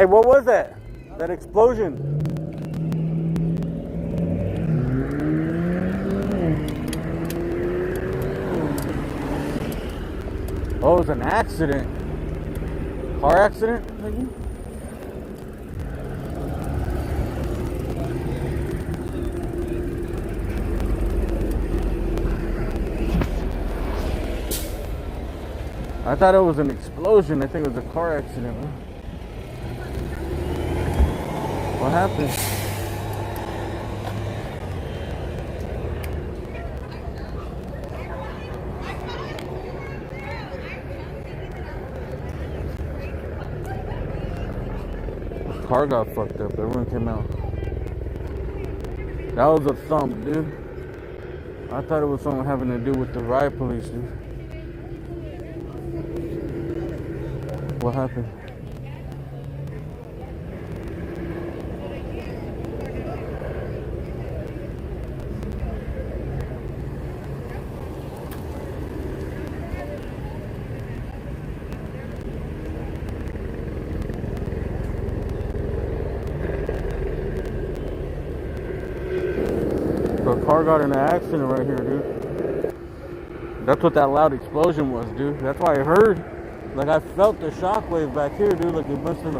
Hey, what was that? That explosion? Oh, it was an accident. Car accident, maybe? I thought it was an explosion. I think it was a car accident. What happened? The car got fucked up. Everyone came out. That was a thump, dude. I thought it was something having to do with the riot police, dude. What happened? The car got in an accident right here, dude. That's what that loud explosion was, dude. That's why I heard. Like, I felt the shockwave back here, dude. Like, it must have...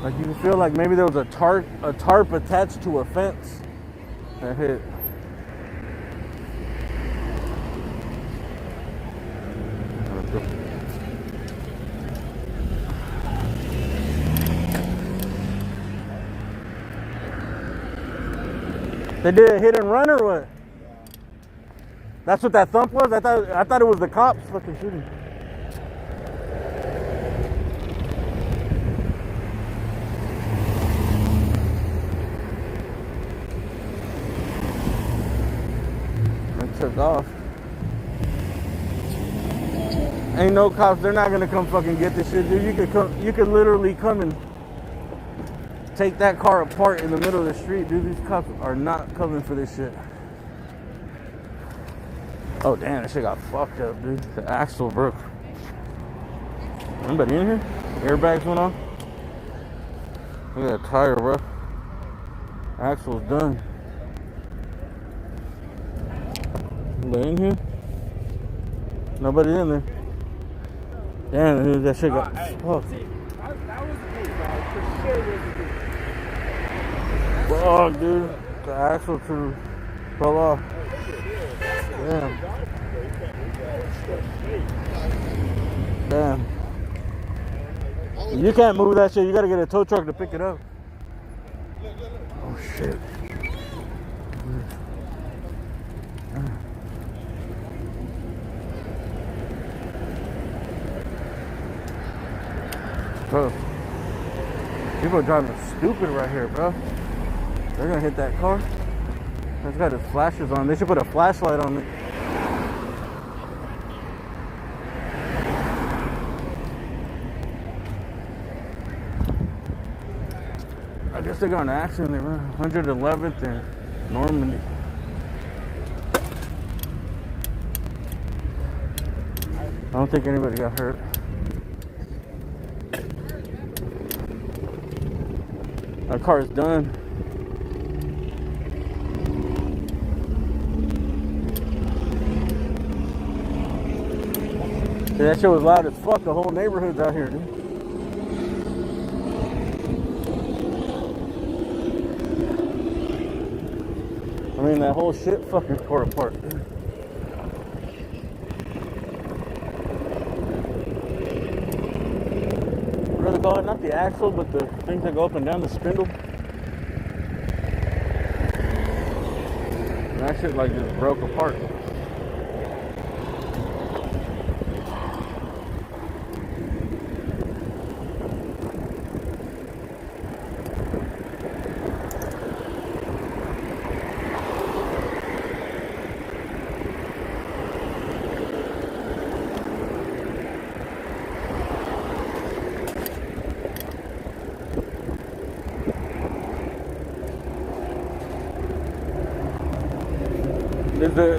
Like, you can feel like maybe there was a tarp attached to a fence that hit. They did a hit and run or what? That's what that thump was? I thought it was the cops fucking shooting. They took off. Ain't no cops, they're not gonna come fucking get this shit, dude. You could literally come and take that car apart in the middle of the street, dude. These cops are not coming for this shit. Oh damn, that shit got fucked up, dude. The axle broke. Anybody in here? Airbags went off. Look at that tire, bro. Axle's done. Anybody in here? Nobody in there. Damn, dude, that shit got fucked. See, that was the case, dog. For sure was the case. Fuck, dude. The axle too fell off. Damn. Damn. You can't move that shit. You gotta get a tow truck to pick it up. Oh shit. Bro, people are driving stupid right here, bro. They're gonna hit that car. It's got its flashes on. They should put a flashlight on it. I guess they got in an accident. They were 111th and Normandy. I don't think anybody got hurt. That car is done. See, that shit was loud as fuck. The whole neighborhood's out here, dude. I mean, that whole shit fucking tore apart, dude. What do they call it? Not the axle, but the things that go up and down, the spindle. And that shit like just broke apart.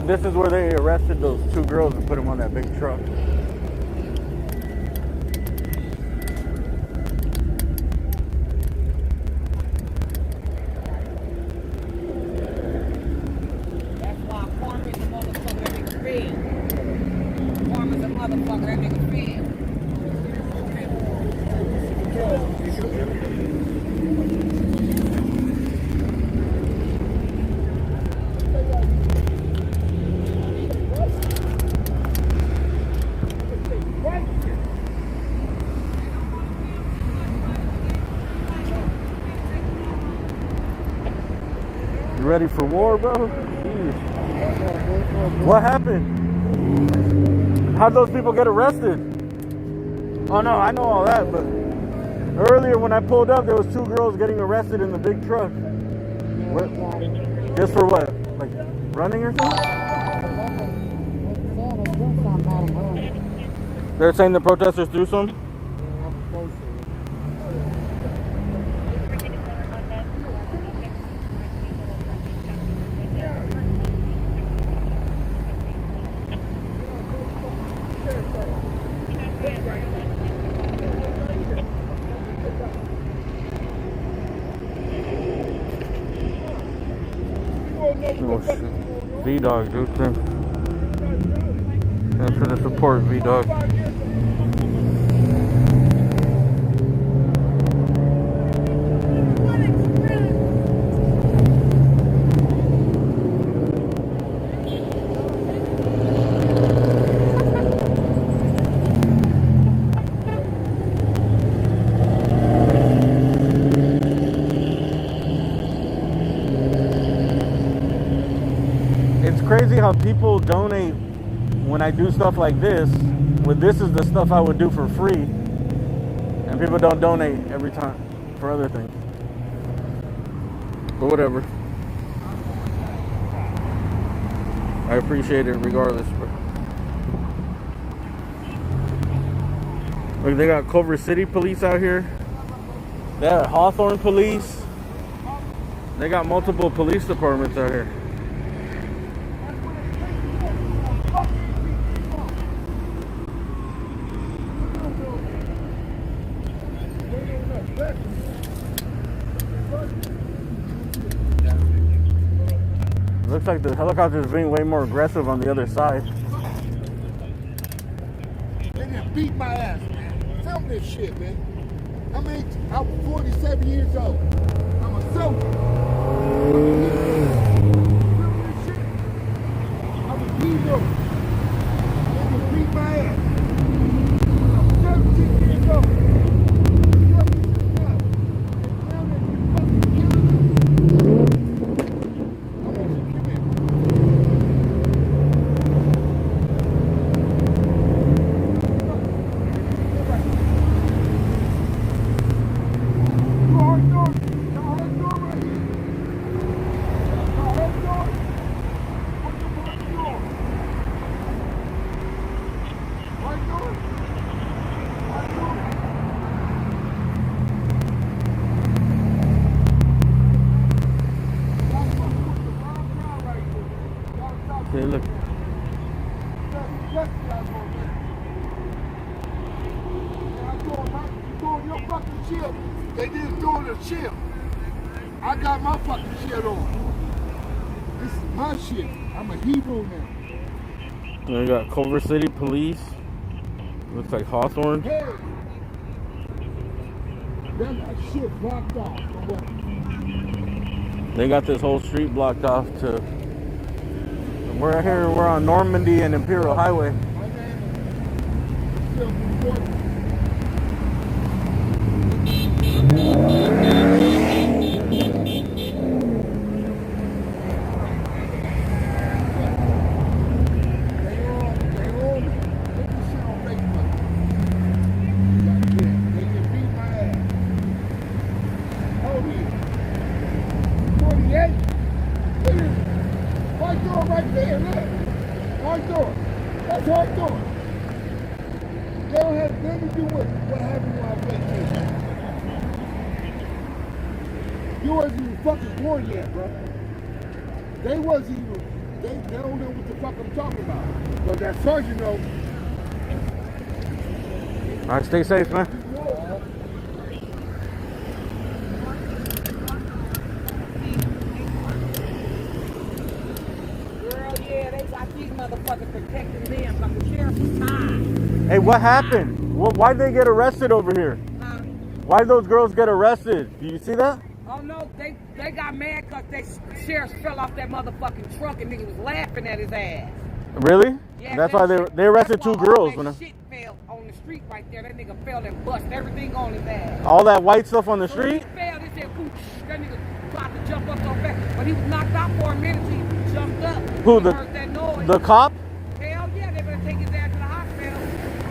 This is where they arrested those two girls and put them on that big truck. war, bro? Jeez. What happened? How'd those people get arrested? Oh no, I know all that, but earlier when I pulled up, there was 2 girls getting arrested in the big truck. What? Just for what? Like running or something? They're saying the protesters threw some? Oh shit. V-Dog, dude. Thanks for the support, V-Dog. It's crazy how people donate when I do stuff like this. Well, this is the stuff I would do for free, and people don't donate every time for other things. But whatever. I appreciate it regardless. Bro. Look, they got Culver City police out here. They got Hawthorne police. They got multiple police departments out here. Looks like the helicopter is being way more aggressive on the other side. They just beat my ass, man. Film this shit, man. I'm 47 years old. I'm a soldier. Film this shit. I'm a hero. They just beat my ass. I'm 17 years old. Film this shit up. Film this fucking killing me. Okay, look. They didn't throw the shield. I got my fucking shit on. This is my shit. I'm a hero now. They got Culver City police. Looks like Hawthorne. Hey, that shit blocked off. They got this whole street blocked off to. We're here. We're on Normandy and Imperial Highway. You wasn't even fucking born yet, bro. They wasn't even, they don't know what the fuck I'm talking about. But that sergeant knows. All right, stay safe, man. Girl, yeah, they got these motherfuckers protecting them from the sheriff's time. Hey, what happened? Why'd they get arrested over here? Why'd those girls get arrested? Do you see that? Oh no, they got mad because they sheriff fell off that motherfucking truck and nigga was laughing at his ass. Really? Yeah, that's why they arrested 2 girls. All that shit fell on the street right there. That nigga fell and bust everything on his ass. All that white stuff on the When he street? fell, they said, "Pooch." That nigga tried to jump up so fast, But he was knocked out for a minute. He jumped up. Who, He heard that noise. the cop? Hell yeah, they better take his ass to the hospital.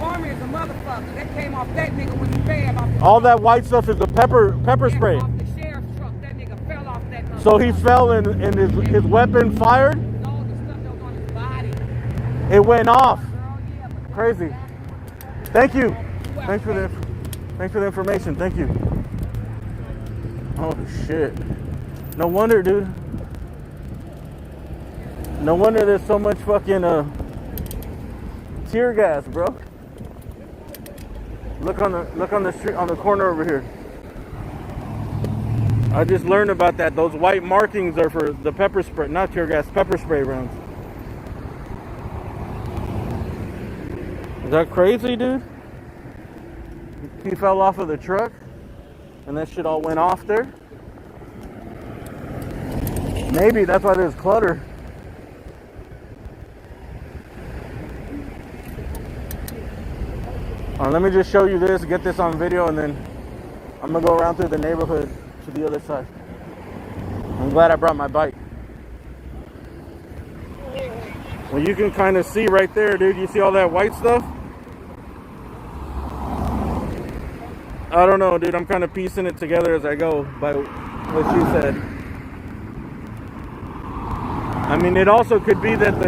Army is a motherfucker. That came off that nigga when he fell off the All that white stuff is the pepper spray. off the sheriff's truck. That nigga fell off that motherfucker. So he fell and his weapon fired? All the stuff that was on his body. It went off. Girl, yeah, but that's Crazy. exactly what Thank you. Well, Thanks for the information. Thank you. Oh shit. No wonder, dude. No wonder there's so much fucking tear gas, bro. Look on the street, on the corner over here. I just learned about that. Those white markings are for the pepper spray, not tear gas, pepper spray rounds. Is that crazy, dude? He fell off of the truck and that shit all went off there. Maybe that's why there's clutter. Let me just show you this, get this on video, and then I'm gonna go around through the neighborhood to the other side. I'm glad I brought my bike. Well, you can kind of see right there, dude. You see all that white stuff? I don't know, dude. I'm kind of piecing it together as I go by what you said. I mean, it also could be that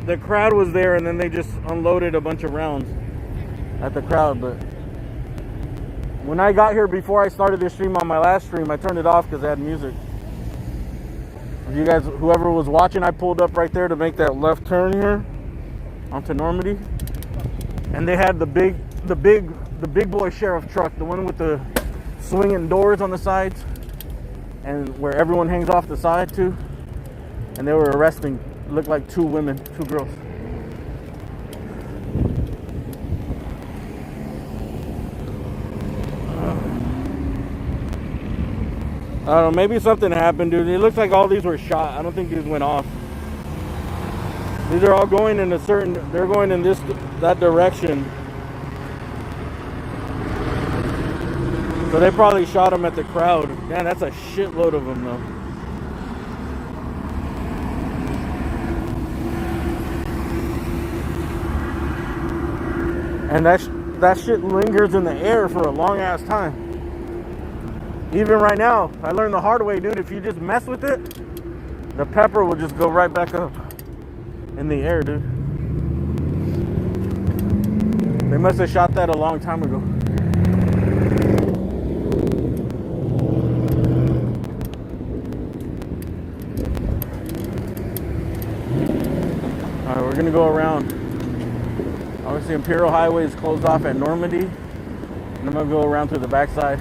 the crowd was there and then they just unloaded a bunch of rounds at the crowd. But when I got here, before I started this stream on my last stream, I turned it off because I had music. If you guys, whoever was watching, I pulled up right there to make that left turn here onto Normandy, and they had the big boy sheriff truck, the one with the swinging doors on the sides and where everyone hangs off the side too. And they were arresting, looked like two women, two girls. I don't know, maybe something happened, dude. It looks like all these were shot. I don't think these went off. These are all going in they're going in that direction. So they probably shot them at the crowd. Man, that's a shitload of them though. And that shit lingers in the air for a long ass time. Even right now, I learned the hard way, dude. If you just mess with it, the pepper will just go right back up in the air, dude. They must have shot that a long time ago. All right, we're gonna go around. Obviously, Imperial Highway is closed off at Normandy, and I'm gonna go around through the backside.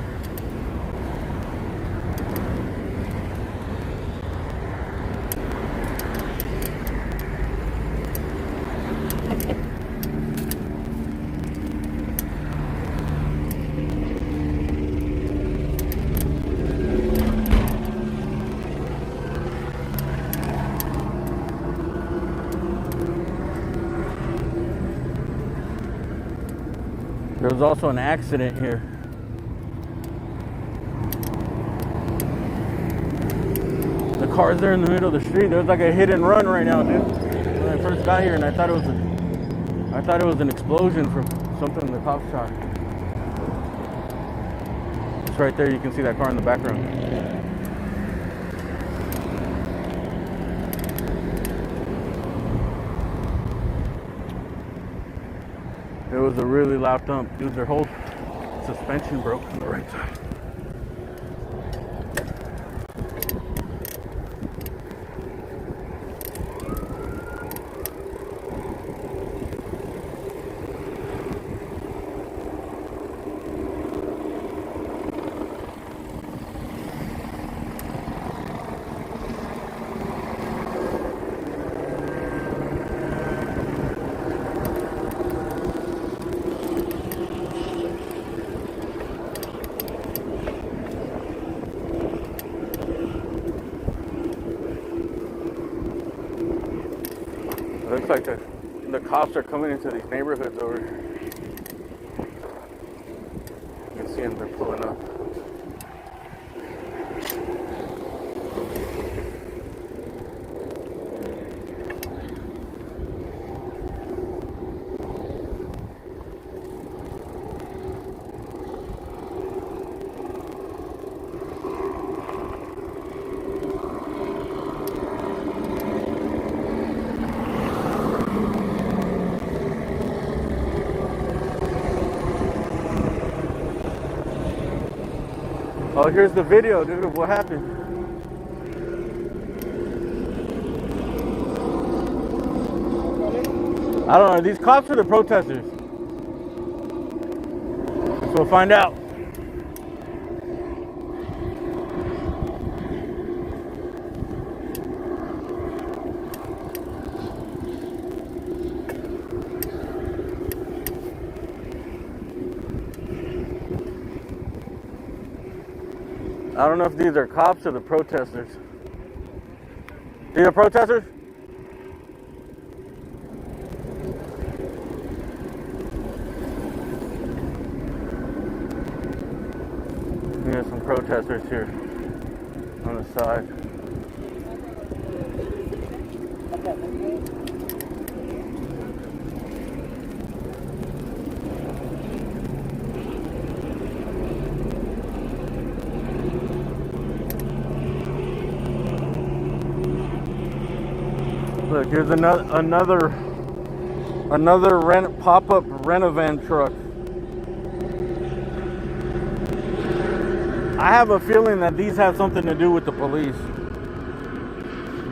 There was also an accident here. The car's there in the middle of the street. There's like a hit and run right now, dude. When I first got here, and I thought it was an explosion from something the cops shot. It's right there. You can see that car in the background. It was a really loud thump. Dude, their whole suspension broke on the right side. It looks like the cops are coming into these neighborhoods over here. You can see them, they're pulling up. here's the video, dude, of what happened. I don't know. These cops are the protesters. So we'll find out. I don't know if these are cops or the protesters. These are protesters? There's some protesters here on the side. Look, here's another pop-up Renovan truck. I have a feeling that these have something to do with the police.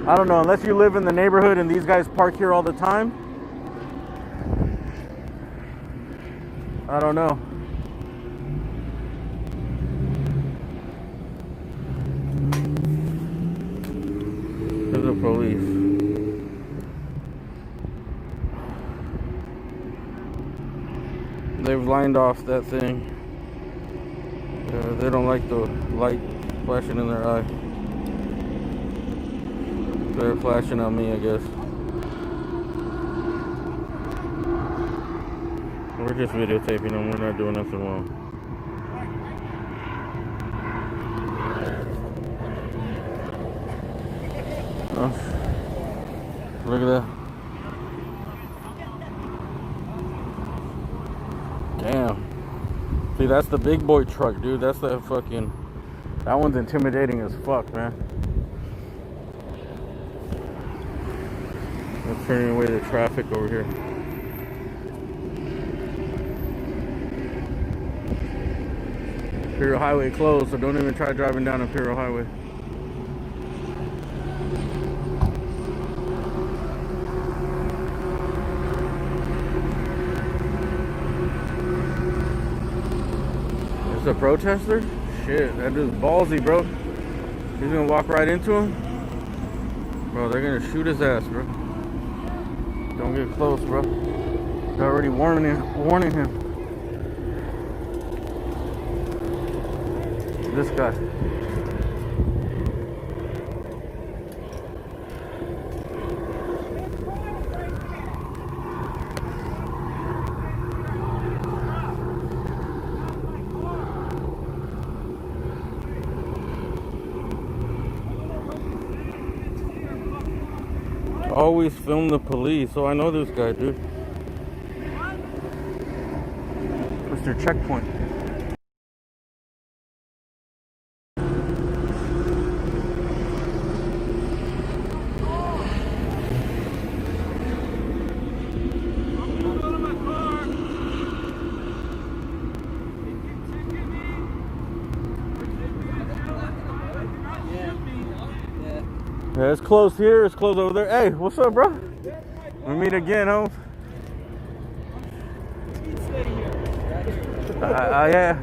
I don't know, unless you live in the neighborhood and these guys park here all the time. I don't know. There's the police. They've lined off that thing. They don't like the light flashing in their eye. They're flashing on me, I guess. We're just videotaping them. We're not doing nothing wrong. Oh, look at that. Damn. See, that's the big boy truck, dude. That's the fucking... That one's intimidating as fuck, man. They're turning away the traffic over here. Imperial Highway closed, so don't even try driving down Imperial Highway. A protester? Shit, that dude's ballsy, bro. He's gonna walk right into him. Bro, they're gonna shoot his ass, bro. Don't get close, bro. They're already warning him. This guy. Always film the police. Oh, I know this guy, dude. Mr. Checkpoint. Yeah, it's closed here, it's closed over there. Hey, what's up, bro? We meet again, home. Yeah.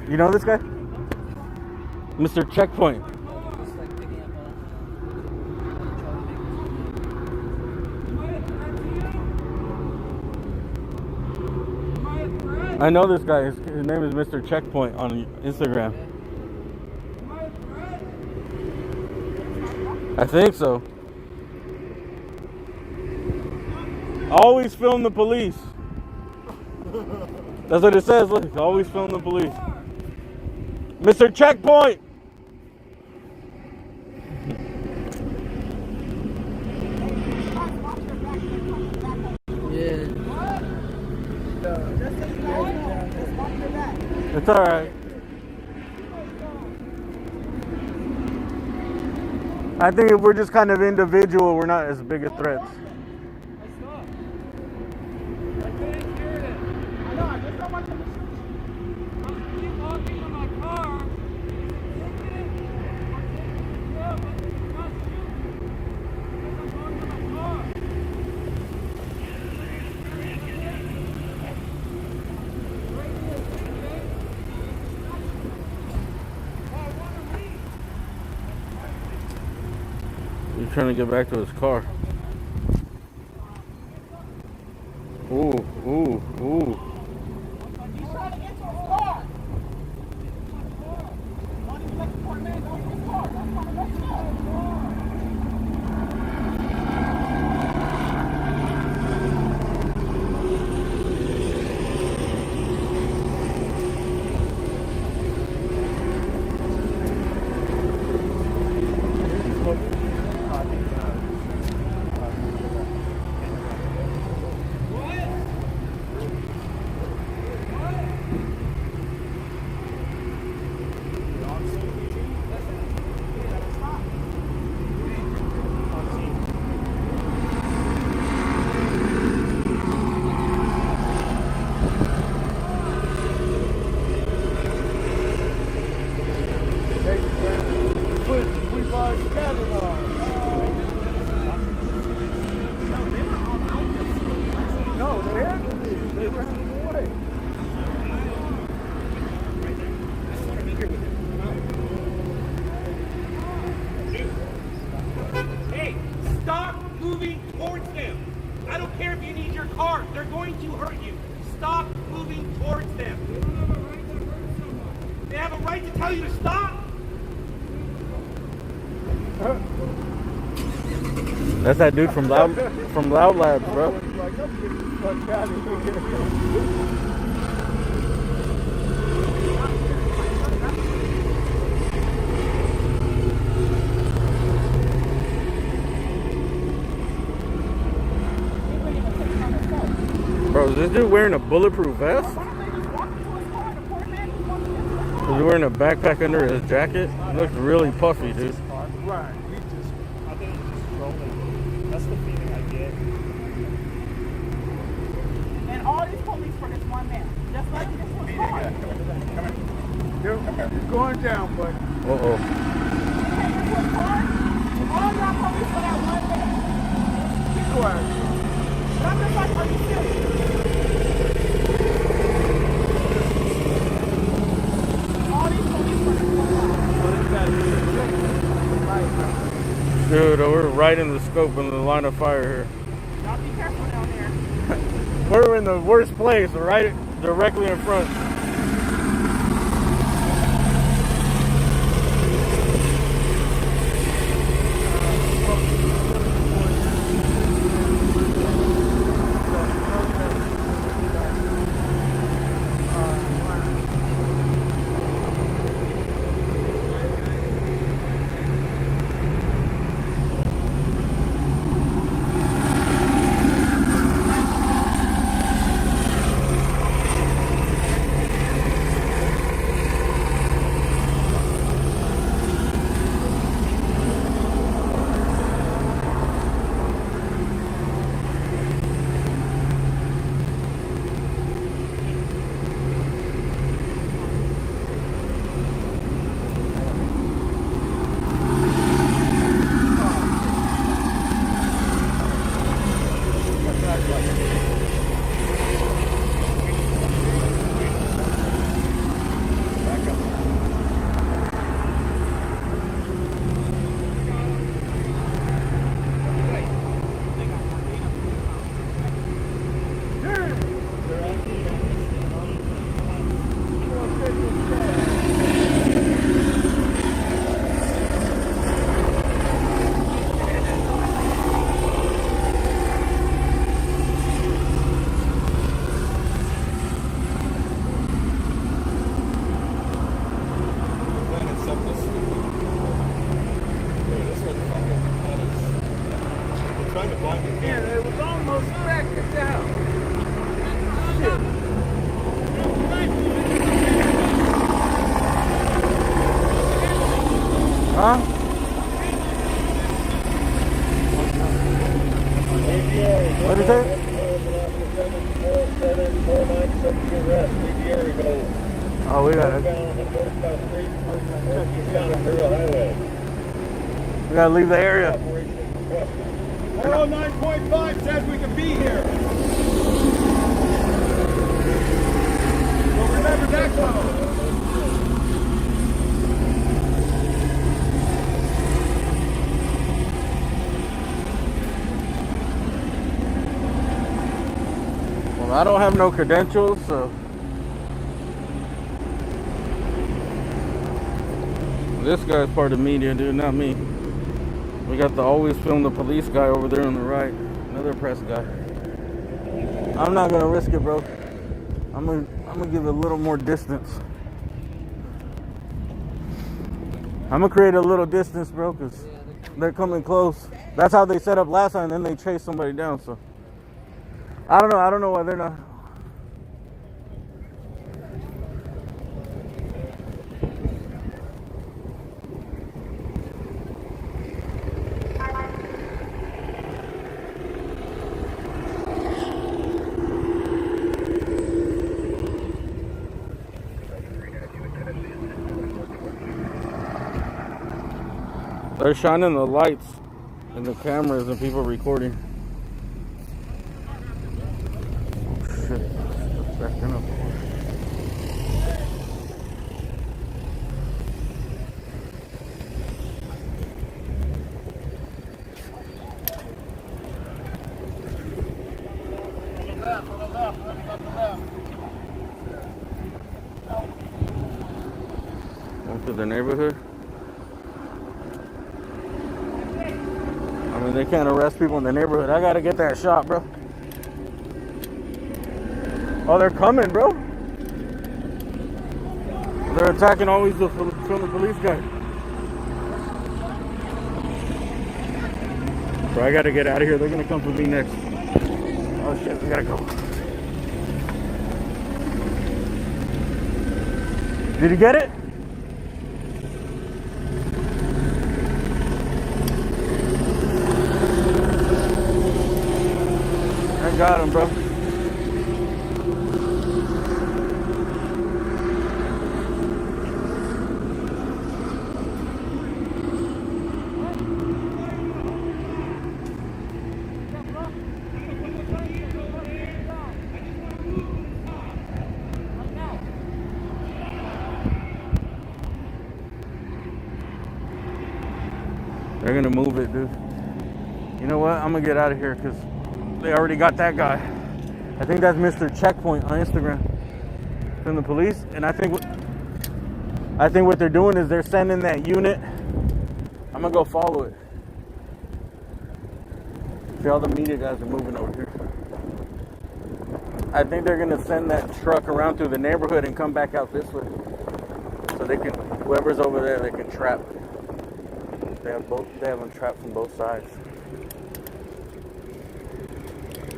You know this guy? Mr. Checkpoint. I know this guy. His name is Mr. Checkpoint on Instagram. I think so. Always film the police. That's what it says. Look, always film the police. Mr. Checkpoint. Yeah. It's all right. I think if we're just kind of individual, we're not as big a threats. He's trying to get back to his car. Ooh, ooh, ooh. He's trying to get to his car. Why don't you let the poor man go to his car? That's why let's go. Hey, stop moving towards them. I don't care if you need your car. They're going to hurt you. Stop moving towards them. They have a right to tell you to stop. That's that dude from Loud Labs, bro. Bro, is this dude wearing a bulletproof vest? Is he wearing a backpack under his jacket? It looks really puffy, dude. Right. I think he's just trolling. That's the feeling I get. And all these police for this one man. Just like this was hard. You're going down, buddy. Uh-oh. This was hard. All y'all police for that one man. Be quiet. But I'm just like, are you serious? All these police for this one man. Dude, we're right in the scope in the line of fire here. Y'all be careful down there. We're in the worst place, right directly in front. Yeah, it was almost backed it down. Huh? What did you say? Oh, we got it. We gotta leave the area. 409.5 says we can be here. So remember that code. Well, I don't have no credentials, so this guy's part of media, dude, not me. We got the always film the police guy over there on the right, another press guy. I'm not gonna risk it, bro. I'm gonna give it a little more distance. I'm gonna create a little distance, bro, because they're coming close. That's how they set up last time, then they chased somebody down, so. I don't know why they're not. They're shining the lights and the cameras and people recording. Oh shit, it's backing up. Going through the neighborhood. I mean, they can't arrest people in the neighborhood. I gotta get that shot, bro. Oh, they're coming, bro. They're attacking always from the police guy. Bro, I gotta get out of here. They're gonna come for me next. Oh shit, we gotta go. Did you get it? I got him, bro. They're gonna move it, dude. You know what? I'm gonna get out of here because they already got that guy. I think that's Mr. Checkpoint on Instagram from the police. And I think what they're doing is they're sending that unit. I'm gonna go follow it. See, all the media guys are moving over here. I think they're gonna send that truck around through the neighborhood and come back out this way, so they can, whoever's over there, they can trap. They have them trapped from both sides.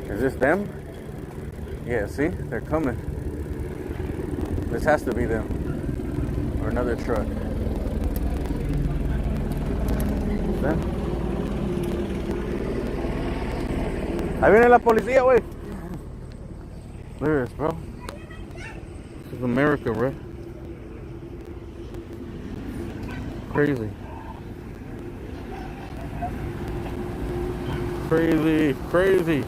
Is this them? Yeah, see? They're coming. This has to be them. Or another truck. Them? Ahí viene la policía, güey. There it is, bro. This is America, bro. Crazy. Crazy, crazy.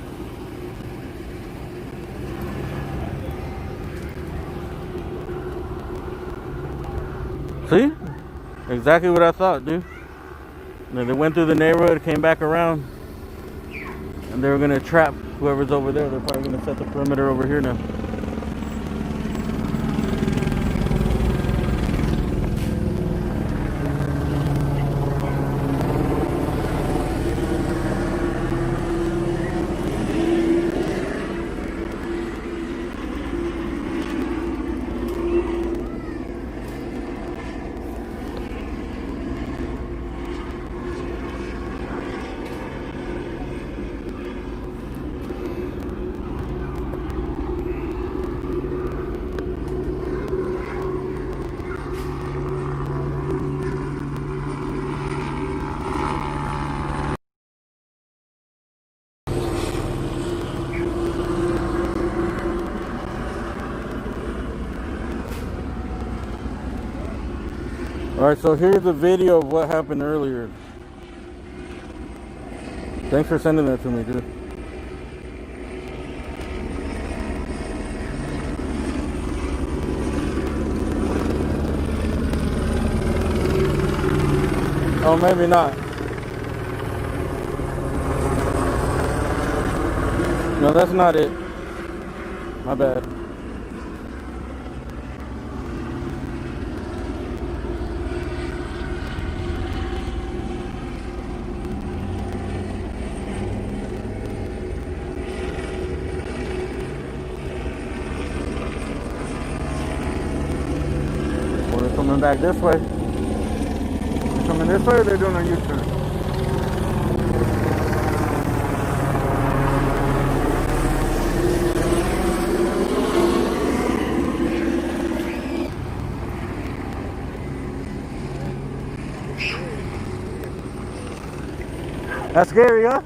See? Exactly what I thought, dude. They went through the neighborhood, came back around, and they were gonna trap whoever's over there. They're probably gonna set the perimeter over here now. Alright, so here's a video of what happened earlier. Thanks for sending that to me, dude. Oh, maybe not. No, that's not it. My bad. Well, they're coming back this way. They're coming this way or they're doing a U-turn? That's scary, huh?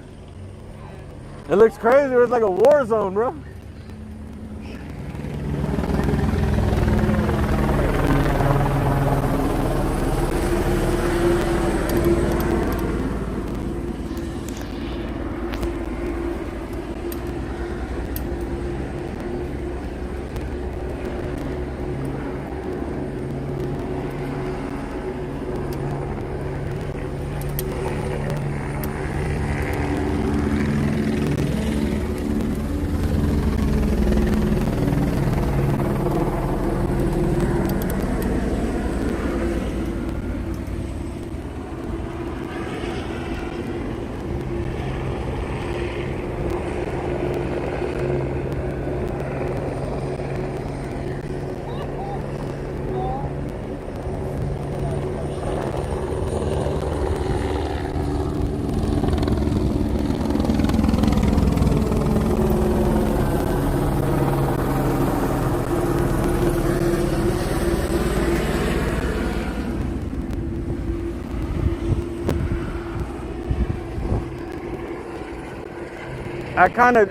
It looks crazy. It's like a war zone, bro.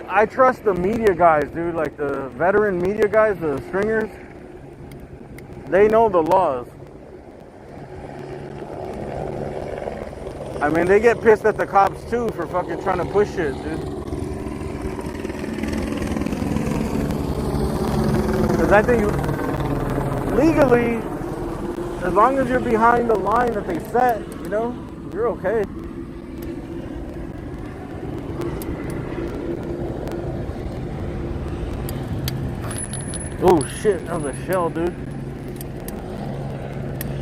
I trust the media guys, dude, like the veteran media guys, the stringers. They know the laws. I mean, they get pissed at the cops too for fucking trying to push shit, dude. Because I think legally, as long as you're behind the line that they set, you know, you're okay. Oh shit, that was a shell, dude.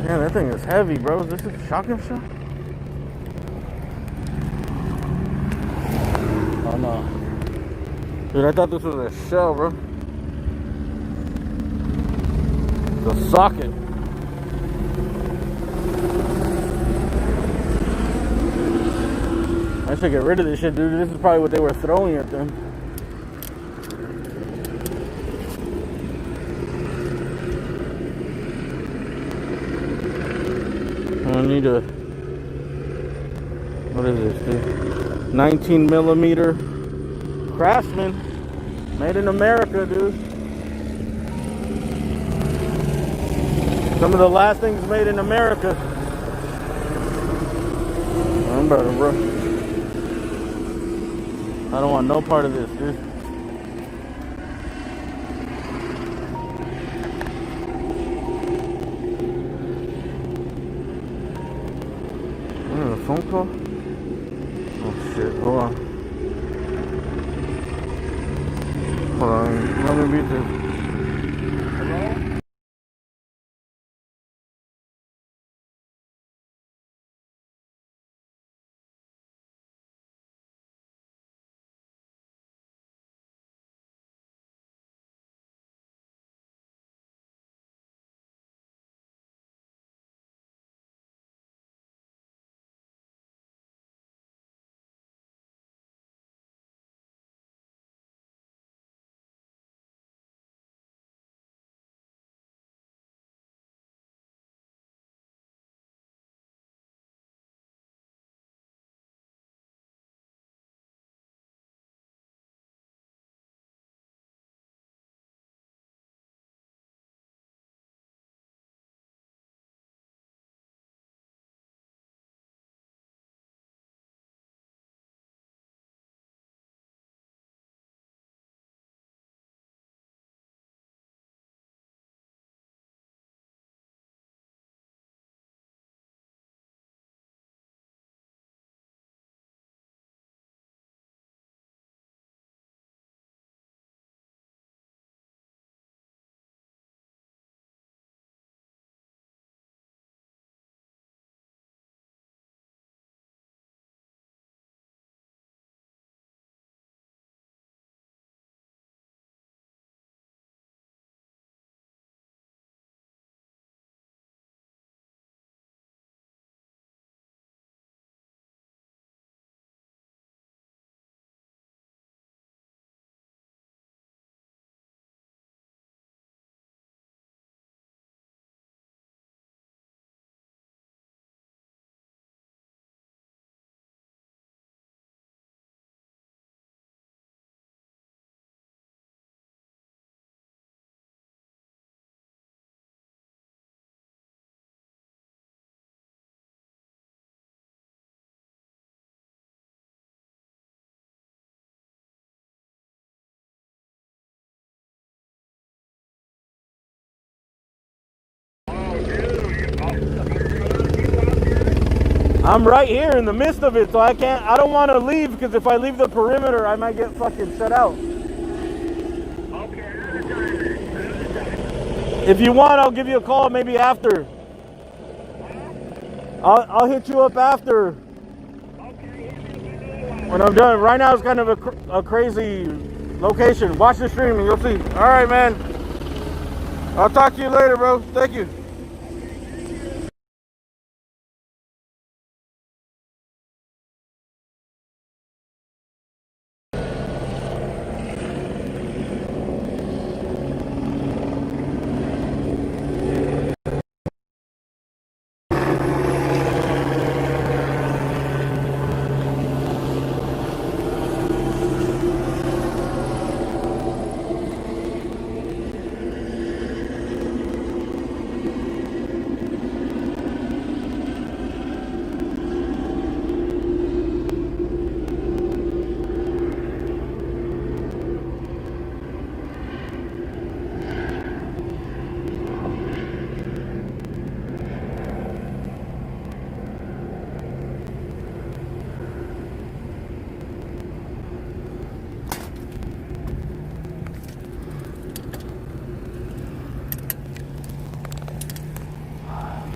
Man, that thing is heavy, bro. Is this a shotgun shell? Oh no. Dude, I thought this was a shell, bro. The socket. I should get rid of this shit, dude. This is probably what they were throwing at them. I need a... What is this, dude? 19 millimeter Craftsman. Made in America, dude. Some of the last things made in America. I'm better, bro. I don't want no part of this, dude. A phone call? Oh shit, hold on. Hold on, let me beat this. I'm right here in the midst of it, so I don't want to leave, because if I leave the perimeter, I might get fucking shut out. If you want, I'll give you a call maybe after. I'll hit you up after. When I'm done. Right now it's kind of a crazy location. Watch the stream and you'll see. All right, man. I'll talk to you later, bro. Thank you.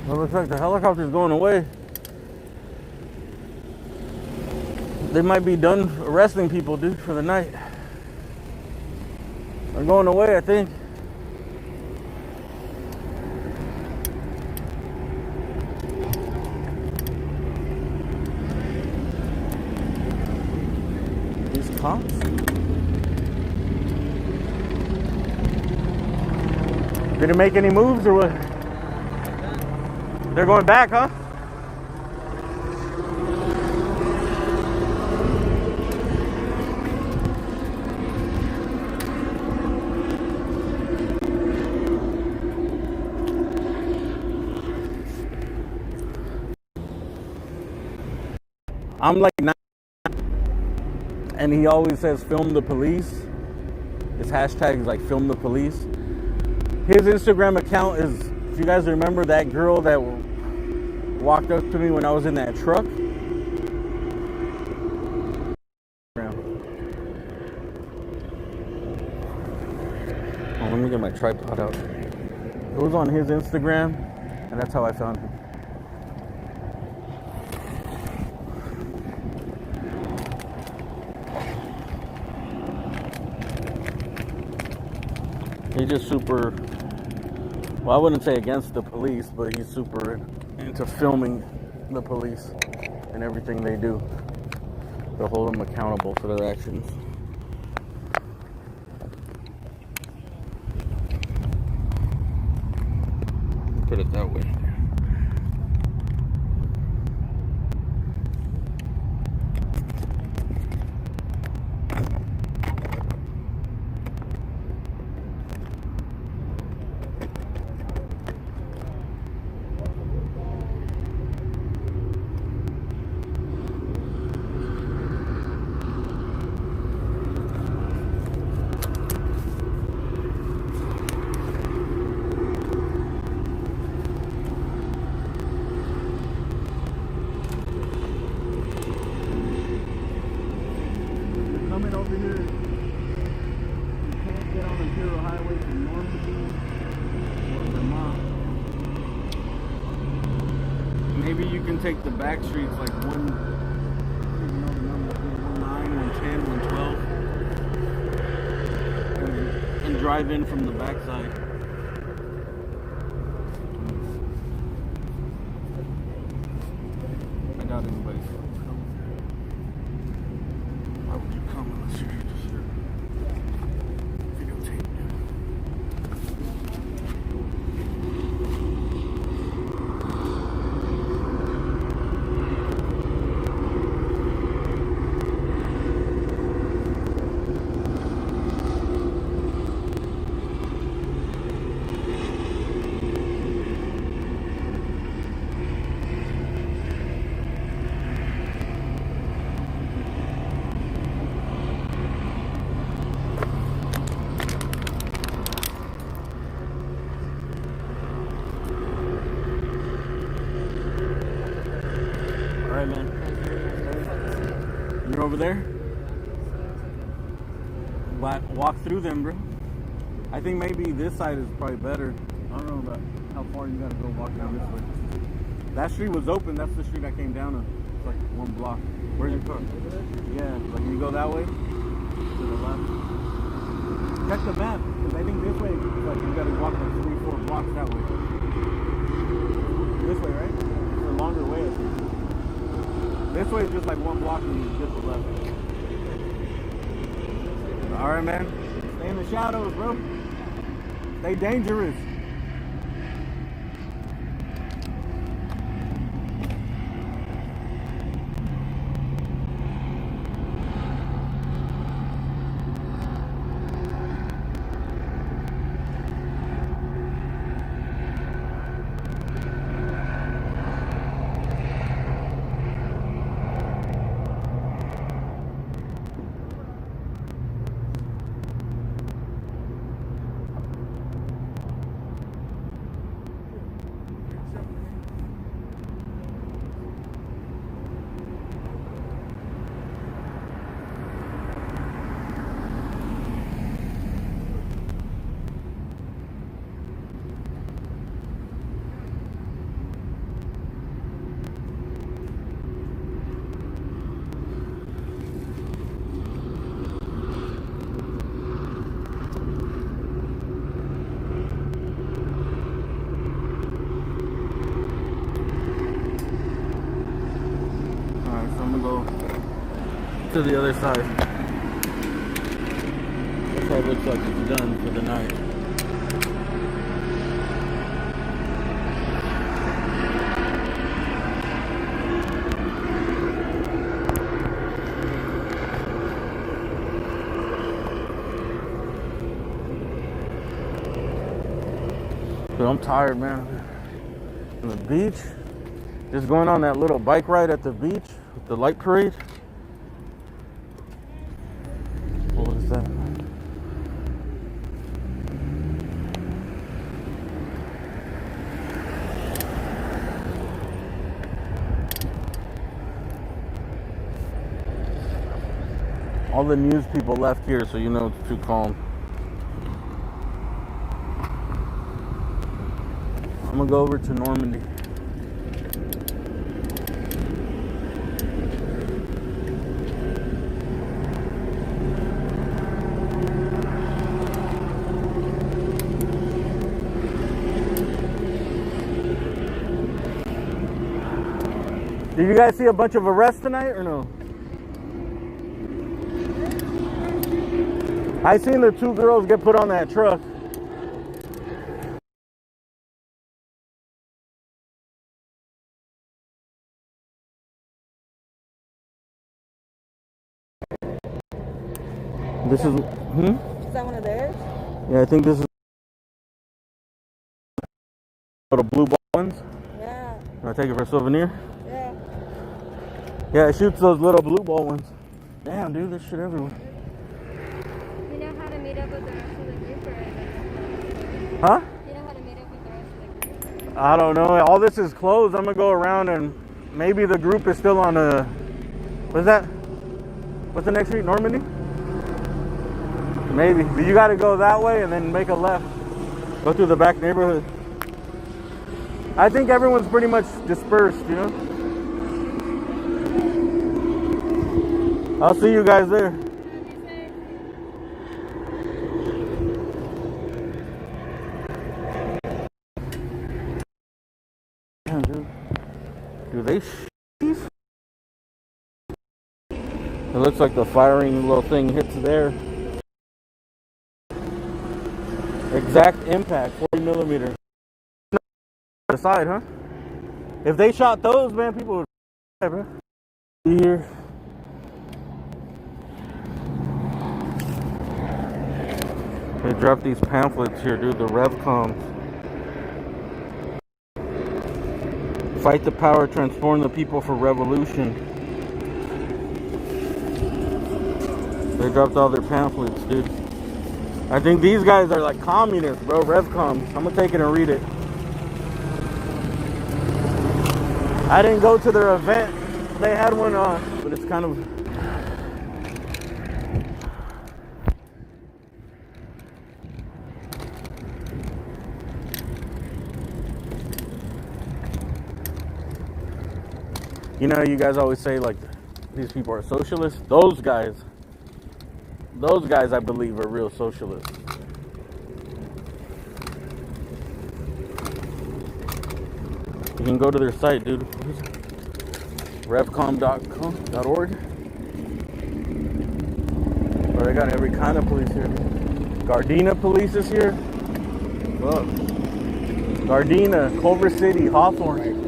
Well, looks like the helicopter's going away. They might be done arresting people, dude, for the night. They're going away, I think. These cops? Did it make any moves or what? They're going back, huh? I'm like 9, and he always says film the police. His hashtag is like film the police. His Instagram account is, if you guys remember that girl that walked up to me when I was in that truck. Oh, let me get my tripod out. It was on his Instagram, and that's how I found him. He's just super, well, I wouldn't say against the police, but he's super into filming the police and everything they do to hold them accountable for their actions. Put it that way. Coming over here, you can't get on the Imperial Highway from Normandy or Vermont. Maybe you can take the back streets like 1, I don't even know the number, 119, 110, 112, and drive in from the backside. I doubt anybody's coming. Why would you come unless you're just here? Videotape, dude. there? Walk through them, bro. I think maybe this side is probably better. I don't know about how far you gotta go walk down this way. That street was open. That's the street I came down on. It's like one block. Where's your car? Yeah, like you go that way to the left. Check the map, because I think this way, like you gotta walk like 3-4 blocks that way. This way, right? It's a longer way, I think. This way is just like one block and you get the left. Alright, man. Stay in the shadows, bro. Stay dangerous. To the other side. That's how it looks like it's done for the night. Dude, I'm tired, man. On the beach, just going on that little bike ride at the beach with the light parade. What is that? All the news people left here, so you know it's too calm. I'm gonna go over to Normandy. Did you guys see a bunch of arrests tonight or no? I seen the 2 girls get put on that truck. This is, Is that one of theirs? Yeah, I think this is little blue ball ones. Yeah. I'll take it for a souvenir. Yeah. Yeah, it shoots those little blue ball ones. Damn, dude, there's shit everywhere. You know how to meet up with the rest of the group or? Huh? You know how to meet up with the rest of the group? I don't know. All this is closed. I'm gonna go around and maybe the group is still on a. What's that? What's the next street? Normandy? Maybe. But you gotta go that way and then make a left. Go through the back neighborhood. I think everyone's pretty much dispersed, you know? I'll see you guys there. Damn, dude. Do they these? It looks like the firing little thing hits there. Exact impact, 40 millimeter. The side, huh? If they shot those, man, people would die, bro. Here. They dropped these pamphlets here, dude, the RevComs. Fight the power, transform the people for revolution. They dropped all their pamphlets, dude. I think these guys are like communists, bro, RevComs. I'm gonna take it and read it. I didn't go to their event. They had one on, but it's kind of You know, you guys always say like these people are socialists. Those guys I believe are real socialists. You can go to their site, dude. Revcom.org. But they got every kind of police here. Gardena police is here. Look. Gardena, Culver City, Hawthorne.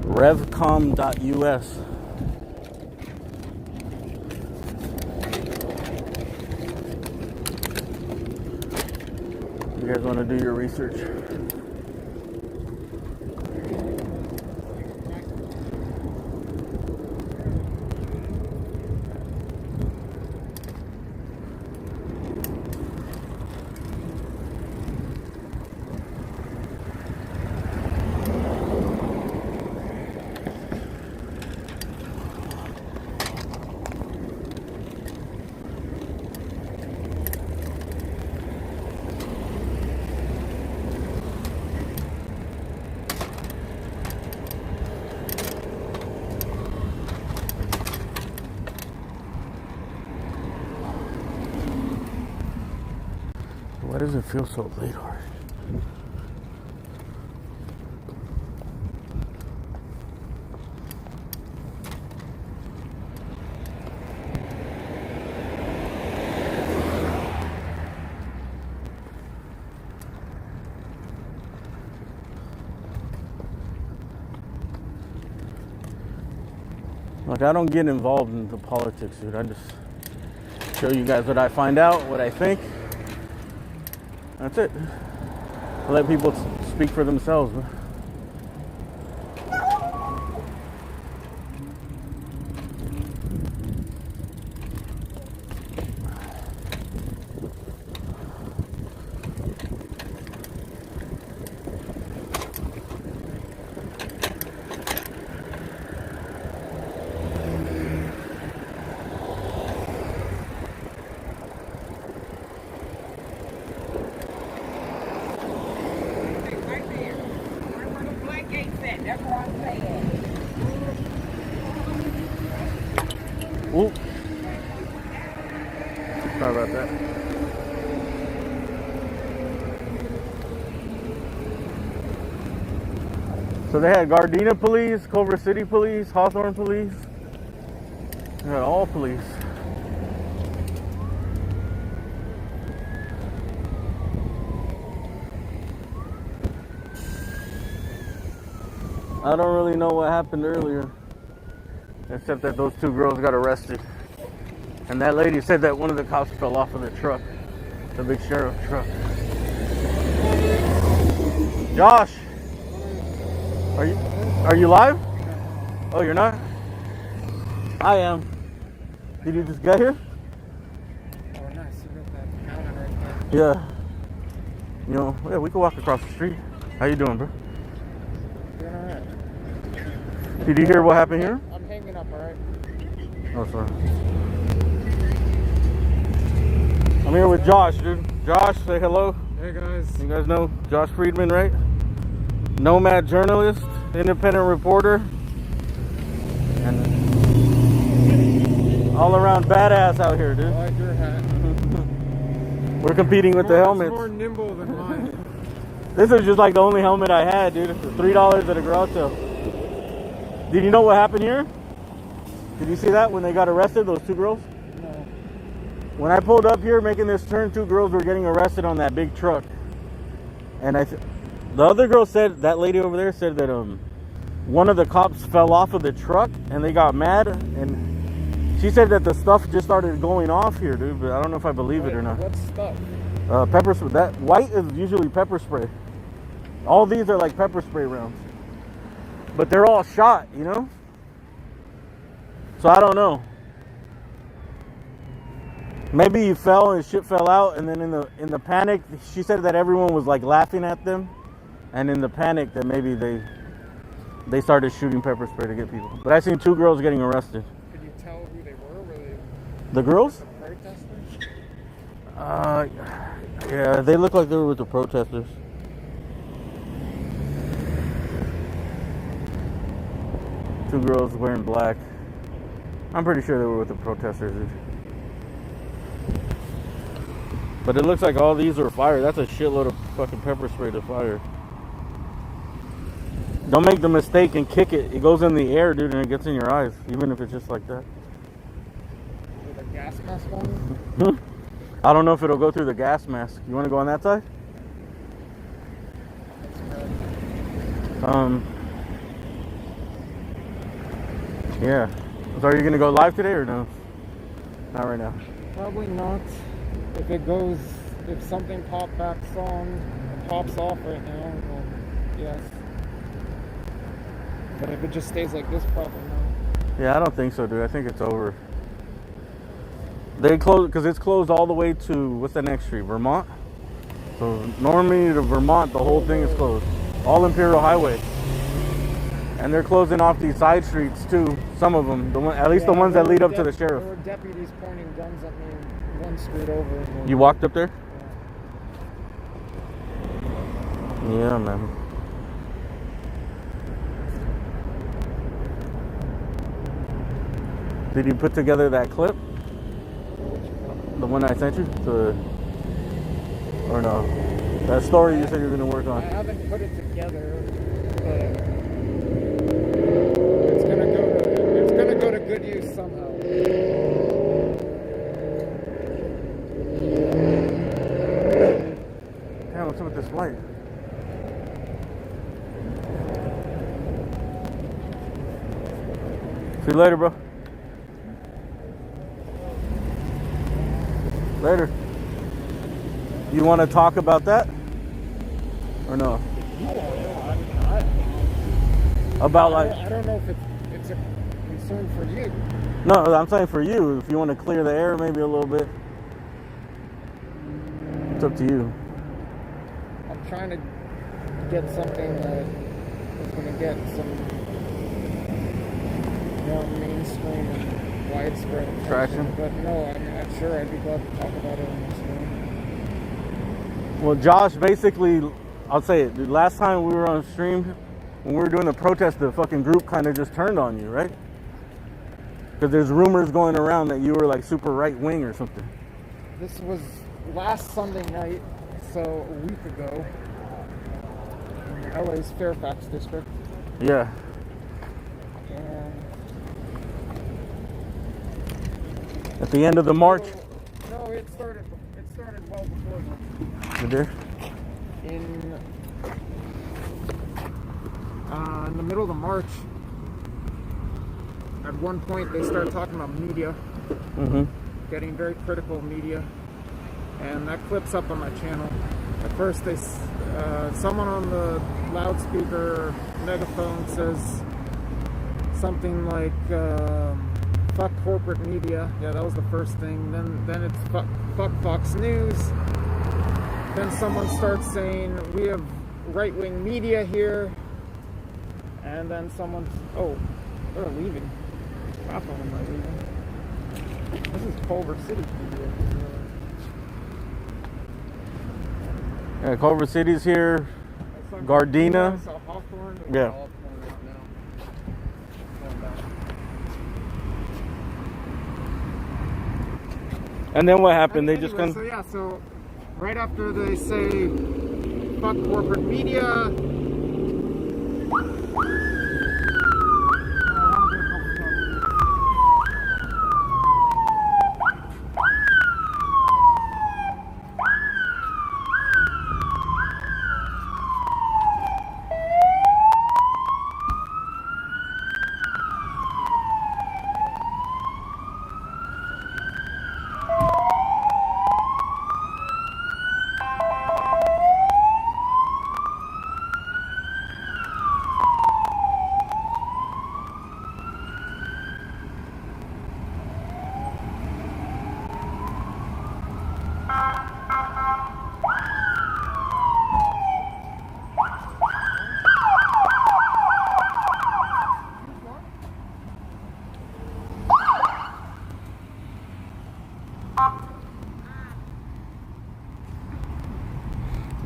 Revcom.us. You guys want to do your research? Why does it feel so late already? Like, I don't get involved in the politics, dude. I just show you guys what I find out, what I think. That's it. I let people speak for themselves. That's what I'm saying. Ooh. Sorry about that. So they had Gardena police, Culver City police, Hawthorne police. They had all police. I don't really know what happened earlier, except that those two girls got arrested. And that lady said that one of the cops fell off of the truck, the big sheriff truck. Josh, are you live? Oh, you're not? I am. Did you just get here? Oh, nice. You got that counter right there. Yeah. You know, yeah, we could walk across the street. How you doing, bro? Doing alright. Did you hear what happened here? I'm hanging up, alright? Oh, sorry. I'm here with Josh, dude. Josh, say hello. Hey, guys. You guys know Josh Friedman, right? Nomad journalist, independent reporter, and all around badass out here, dude. I like your hat. We're competing with the helmets. It's more nimble than mine. This is just like the only helmet I had, dude. For $3 at a garage sale. Did you know what happened here? Did you see that when they got arrested, those two girls? No. When I pulled up here making this turn, two girls were getting arrested on that big truck. And the other girl said, that lady over there said that one of the cops fell off of the truck and they got mad, and she said that the stuff just started going off here, dude, but I don't know if I believe it or not. What stuff? Pepper spray. That white is usually pepper spray. All these are like pepper spray rounds. But they're all shot, you know? So I don't know. Maybe he fell and shit fell out, and then in the panic, she said that everyone was like laughing at them, and in the panic that maybe they started shooting pepper spray to get people. But I seen two girls getting arrested. Could you tell who they were? Were The girls? Protesters? Yeah, they look like they were with the protesters. Two girls wearing black. I'm pretty sure they were with the protesters, dude. But it looks like all these are fire. That's a shitload of fucking pepper spray to fire. Don't make the mistake and kick it. It goes in the air, dude, and it gets in your eyes, even if it's just like that. With a gas mask on? I don't know if it'll go through the gas mask. You want to go on that side? Yeah. So are you gonna go live today or no? Not right now. Probably not. If something pops off right now, then yes. But if it just stays like this, probably not. Yeah, I don't think so, dude. I think it's over. They close because it's closed all the way to what's the next street? Vermont. So normally to Vermont, the whole thing is closed. All Imperial Highway. And they're closing off these side streets too. Some of them, at least the ones that lead up to the sheriff. There were deputies pointing guns at me one street over. You walked up there? Yeah, man. Did you put together that clip? The one I sent you? Or no? That story you said you were going to work on. I haven't put it together, but it's gonna go to good use somehow. Damn, what's up with this light? See you later, bro. Later. You want to talk about that? Or no? About like... I don't know if it's a concern for you. No, I'm saying for you. If you want to clear the air maybe a little bit. It's up to you. I'm trying to get something that is going to get some more mainstream and widespread attention. Traction? But no, I'm sure I'd be glad to talk about it on the stream. Well, Josh, basically, I'll say it, dude. Last time we were on stream, when we were doing the protest, the fucking group kind of just turned on you, right? Because there's rumors going around that you were like super right wing or something. This was last Sunday night, so a week ago, in LA's Fairfax district. Yeah. And At the end of the march. no, it started well before that. You did? In the middle of the march, at one point they started talking about media, getting very critical of media, and that clip's up on my channel. At first, someone on the loudspeaker megaphone says something like "fuck corporate media." Yeah, that was the first thing. Then it's fuck Fox News. Then someone starts saying we have right-wing media here, and then they're leaving. Half of them are leaving. This is Culver City media. Yeah, Culver City's here. Gardena. Hawthorne. Yeah. And then what happened? They just come. So right after they say fuck corporate media.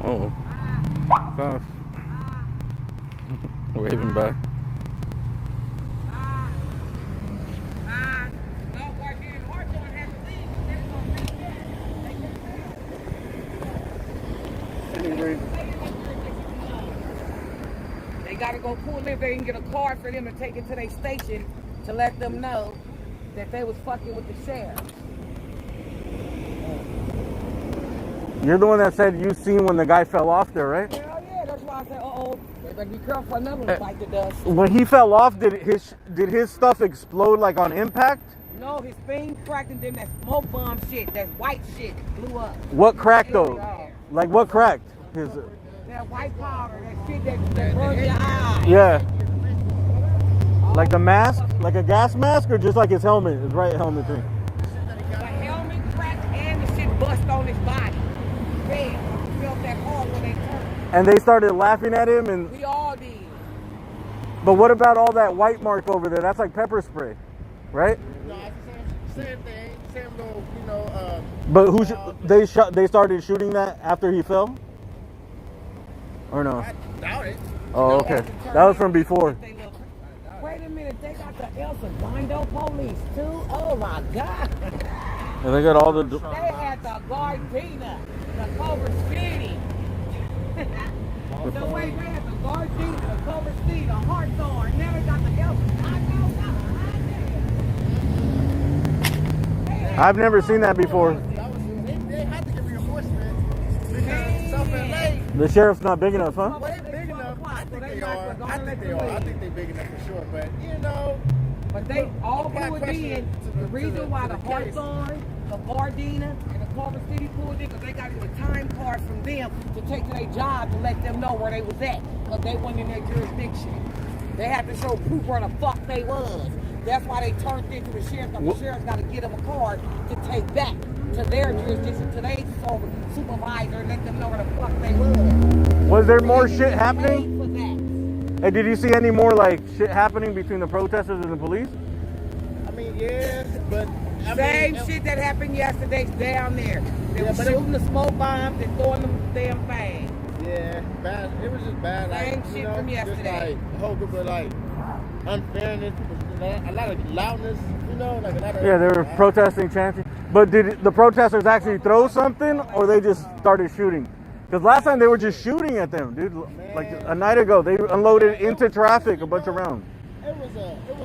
Oh. Fast. Waving back. They gotta go pull in. They can get a card for them to take it to their station to let them know that they was fucking with the sheriff. You're the one that said you seen when the guy fell off there, right? Hell yeah, that's why I said, uh-oh, they better be careful another one bite the dust. When he fell off, did his stuff explode like on impact? No, his thing cracked and then that smoke bomb shit, that white shit blew up. What cracked though? Like what cracked? His that white powder, that shit that burns your eyes. yeah. Like the mask, like a gas mask, or just like his helmet, his right helmet thing. The helmet cracked and the shit bust on his body. Bam, felt that hard when they turned. And they started laughing at him, and We all did. but what about all that white mark over there? That's like pepper spray, right? No, it's the same thing. Same little, you know. But they started shooting that after he fell, or no? I doubt it. Oh, okay. That was from before. Wait a minute, they got the El Segundo police too? Oh my God. And they got all the. They had the Gardena, the Culver City. So wait, they had the Gardena, the Culver City, the Hawthorne. Now they got the El Segundo. I've never seen that before. They had to get reinforcement because South LA. The sheriff's not big enough, huh? Well, they're big enough. I think they are. I think they are. I think they're big enough for sure. But you know. But they all pulled in. The reason why the Hawthorne, the Gardena, and the Culver City pulled in, because they got the time cards from them to take to their job to let them know where they was at, because they weren't in their jurisdiction. They had to show proof where the fuck they was. That's why they turned into the sheriff. The sheriff's got to get them a card to take back to their jurisdiction, to their supervisor, and let them know where the fuck they was. Was there more shit happening? For that. Hey, did you see any more like shit happening between the protesters and the police? I mean, yeah, but Same shit that happened yesterday down there. They were shooting the smoke bombs and throwing them damn things. Yeah, bad. It was just bad. Same like, shit you know, from yesterday. Just like a whole group of like unfairness, a lot of loudness. You know, like a lot of. Yeah, they were protesting, chanting. But did the protesters actually throw something, or they just started shooting? Because last time they were just shooting at them, dude. Like a night ago, they unloaded into traffic a bunch of rounds. It was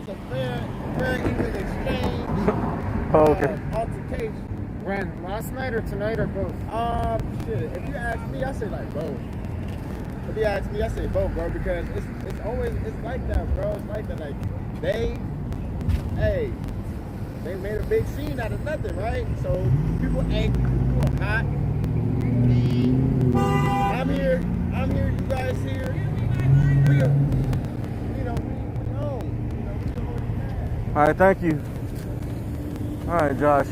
a fair even exchange. Oh, okay. Altercation. When? Last night or tonight or both? Shit. If you ask me, I say like both. If you ask me, I say both, bro. Because it's always like that, bro. It's like that. Like they made a big scene out of nothing, right? So people angry, people hot. I'm here, you guys here. We are, we know. All right, thank you. All right, Josh.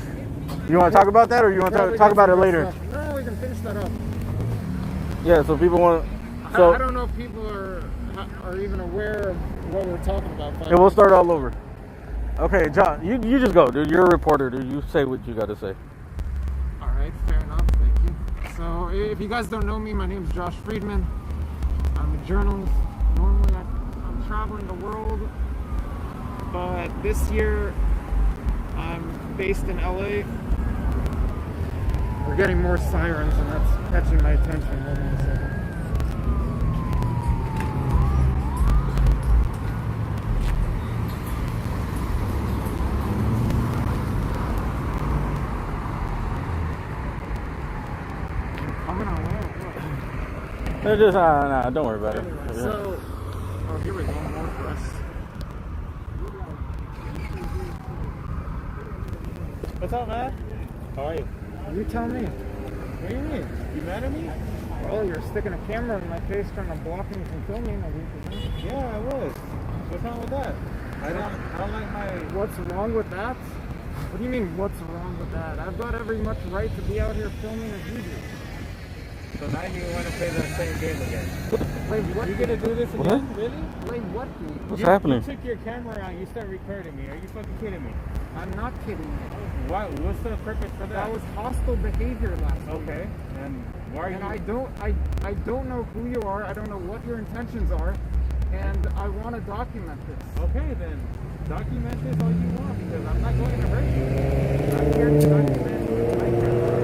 You want to talk about that, or you want to talk about it later? No, we can finish that up. Yeah, so people want. I So don't know if people are even aware of what we're talking about. yeah, we'll start all over. Okay, John, you just go, dude. You're a reporter, dude. You say what you got to say. All right, fair enough. Thank you. So, if you guys don't know me, my name is Josh Friedman. I'm a journalist. Normally, I'm traveling the world, but this year I'm based in LA. We're getting more sirens, and that's catching my attention. Hold on a second. Coming on where? They're just nah, don't worry about it. So, oh, here we go. More for us. What's up, man? How are you? You tell me. What do you mean? You mad at me? Oh, you're sticking a camera in my face trying to block me from filming. Yeah, I was. What's wrong with that? I don't like my. What's wrong with that? What do you mean, what's wrong with that? I've got every much right to be out here filming as you do. So now you want to play the same game again? Play what? You gonna do this again? Really? Play what game? What's happening? You took your camera out. You started recording me. Are you fucking kidding me? I'm not kidding you. Why? What's the purpose for that? That was hostile behavior last week. Okay. And Why are And you? I don't know who you are. I don't know what your intentions are, and I want to document this. Okay, then document this all you want because I'm not going to hurt you. I'm here to document my camera.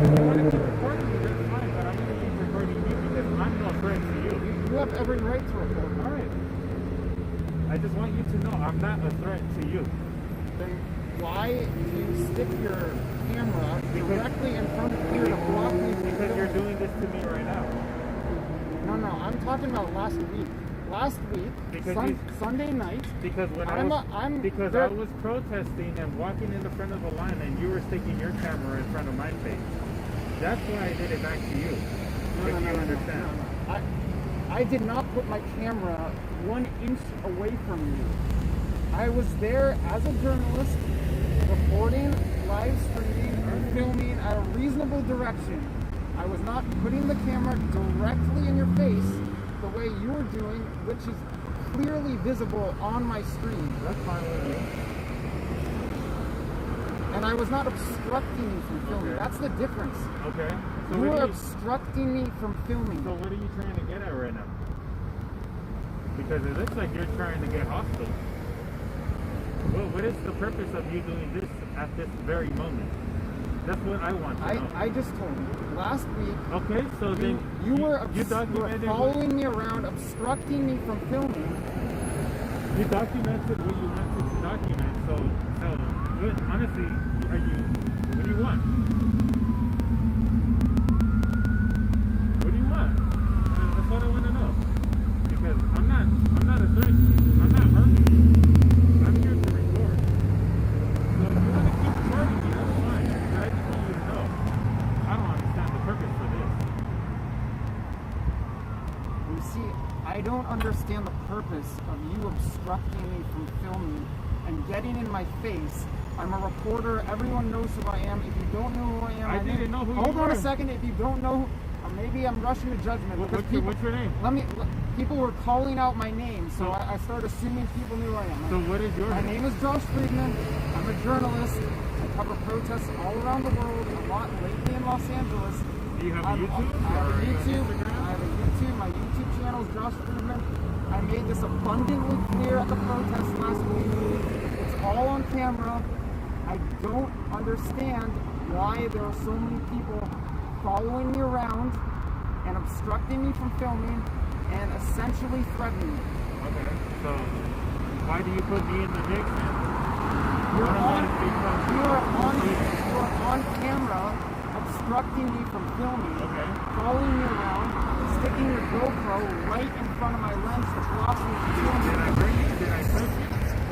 If you want to keep recording me, that's fine, but I'm going to keep recording you because I'm no threat to you. You have every right to record. All right. I just want you to know I'm not a threat to you. Then why do you stick your camera directly in front of here to block me? Because you're doing this to me right now. No, I'm talking about last week. Last week, Because Sunday night. Because when I was protesting and walking in the front of the line and you were sticking your camera in front of my face. That's why I did it back to you. If you understand. No. I did not put my camera 1 inch away from you. I was there as a journalist, reporting, live streaming, and filming at a reasonable direction. I was not putting the camera directly in your face the way you were doing, which is clearly visible on my screen. That's fine with me. And I was not obstructing you from filming. Okay. That's the difference. Okay. So You what are are you, obstructing me from filming. so what are you trying to get at right now? Because it looks like you're trying to get hostile. Well, what is the purpose of you doing this at this very moment? That's what I want to know. I just told you. Last week, Okay, so then you were documented following me around, obstructing me from filming. You documented what you wanted to document. So what, honestly, what do you want? What do you want? That's what I want to know. Because I'm not a threat to you. I'm not harming you. I'm here to record. So if you want to keep recording me, that's fine. But I just want you to know. I don't understand the purpose for this. You see, I don't understand the purpose of you obstructing me from filming and getting in my face. I'm a reporter. Everyone knows who I am. If you don't know who I am, I didn't know who you hold on were. a second. If you don't know, maybe I'm rushing to judgment. because What's your name? People were calling out my name, so I started assuming people knew who I am. So what is your My name? name is Josh Friedman. I'm a journalist. I cover protests all around the world, a lot lately in Los Angeles. Do you have a YouTube? I have or a YouTube. Instagram? I have a YouTube. My YouTube channel is Josh Friedman. I made this abundantly clear at the protest last week. It's all on camera. I don't understand why there are so many people following me around and obstructing me from filming and essentially threatening me. Okay. So why do you put me in the mix? You are on camera obstructing me from filming, Okay. following me around, sticking your GoPro right in front of my lens to block me from filming. Did I hurt you? Did I touch you?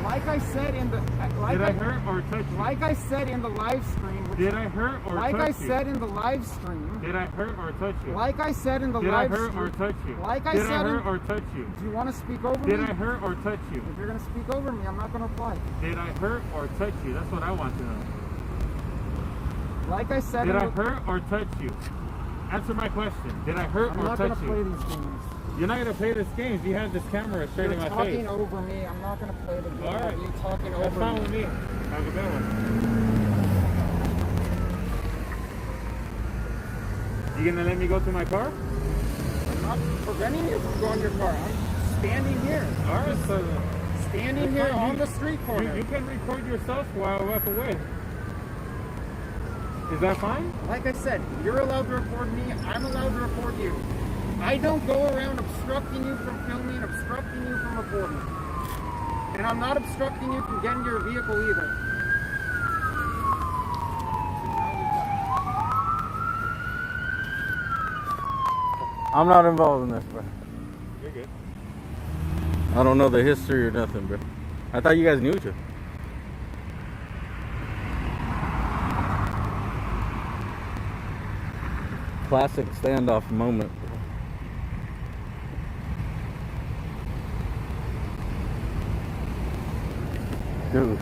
Like I said in the Did I hurt or touch you? like I said in the live stream, Did I hurt or like touch I you? said in the live stream, Did I hurt or touch you? like I said in the Did I live hurt stream, or touch you? like I Did I said hurt in, or touch you? do you want to speak over Did me? I hurt or touch you? If you're going to speak over me, I'm not going to reply. Did I hurt or touch you? That's what I want to know. Like I said, Did in I the, hurt or touch you? Answer my question. Did I hurt I'm or not going touch to play you? these games. You're not gonna play this game. You have this camera straight You're in my talking face. over me. I'm not going to play the game. All right. Of you talking That's over fine me. with me. Have a good one. You gonna let me go to my car? I'm not preventing you from going to your car. I'm standing here. All right. So Standing here on the street corner. you can record yourself while I walk away. Is that fine? Like I said, you're allowed to record me. I'm allowed to record you. I don't go around obstructing you from filming, obstructing you from recording. And I'm not obstructing you from getting to your vehicle either. I'm not involved in this, bro. You're good. I don't know the history or nothing, bro. I thought you guys knew each other. Classic standoff moment. Dude.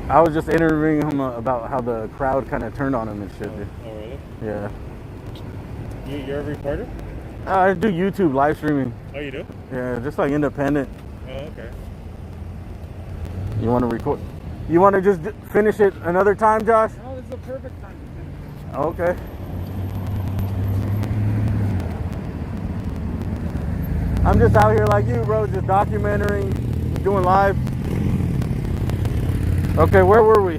I was just interviewing him about how the crowd kind of turned on him and shit, dude. Oh, really? Yeah. You're a reporter? I do YouTube live streaming. Oh, you do? Yeah, just like independent. Oh, okay. You want to record? You want to just finish it another time, Josh? No, this the perfect time to finish. Okay. I'm just out here like you, bro, just documenting, doing live. Okay, where were we?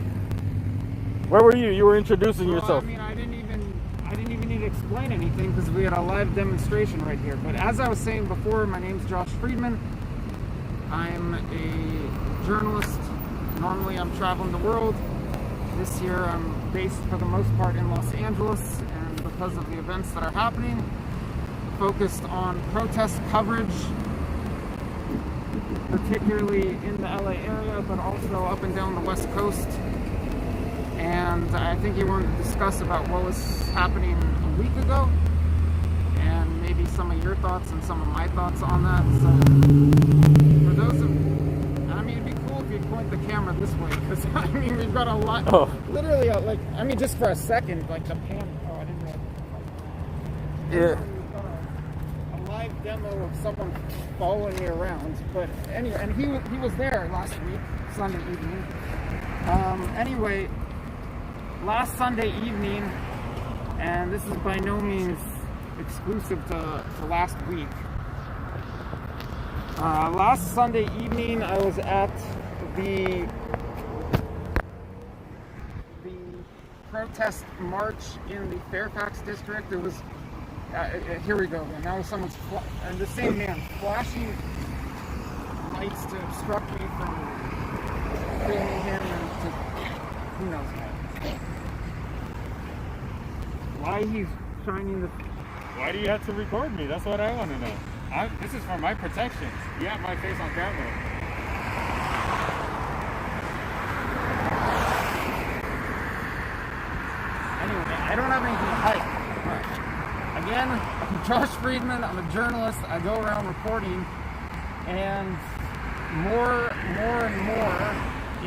Where were you? You were introducing yourself. I mean, I didn't even need to explain anything because we had a live demonstration right here. But as I was saying before, my name's Josh Friedman. I'm a journalist. Normally, I'm traveling the world. This year, I'm based for the most part in Los Angeles, and because of the events that are happening, focused on protest coverage, particularly in the LA area, but also up and down the West Coast. And I think you wanted to discuss about what was happening a week ago, and maybe some of your thoughts and some of my thoughts on that. So, for those of, I mean, it'd be cool if you'd point the camera this way, because I mean, we've got a lot, literally, like, I mean, just for a second, like the pan. Oh, I didn't know. Yeah. Live demo of someone following me around, but anyway, and he was there last week, Sunday evening. Anyway, last Sunday evening, and this is by no means exclusive to last week. Last Sunday evening, I was at the protest march in the Fairfax district. It was. Here we go. Now someone's and the same man flashing lights to obstruct me from filming him, and to who knows why he's shining the. Why do you have to record me? That's what I want to know. This is for my protection. You have my face on camera. Anyway, I don't have anything to hide. Again, I'm Josh Friedman. I'm a journalist. I go around reporting, and more and more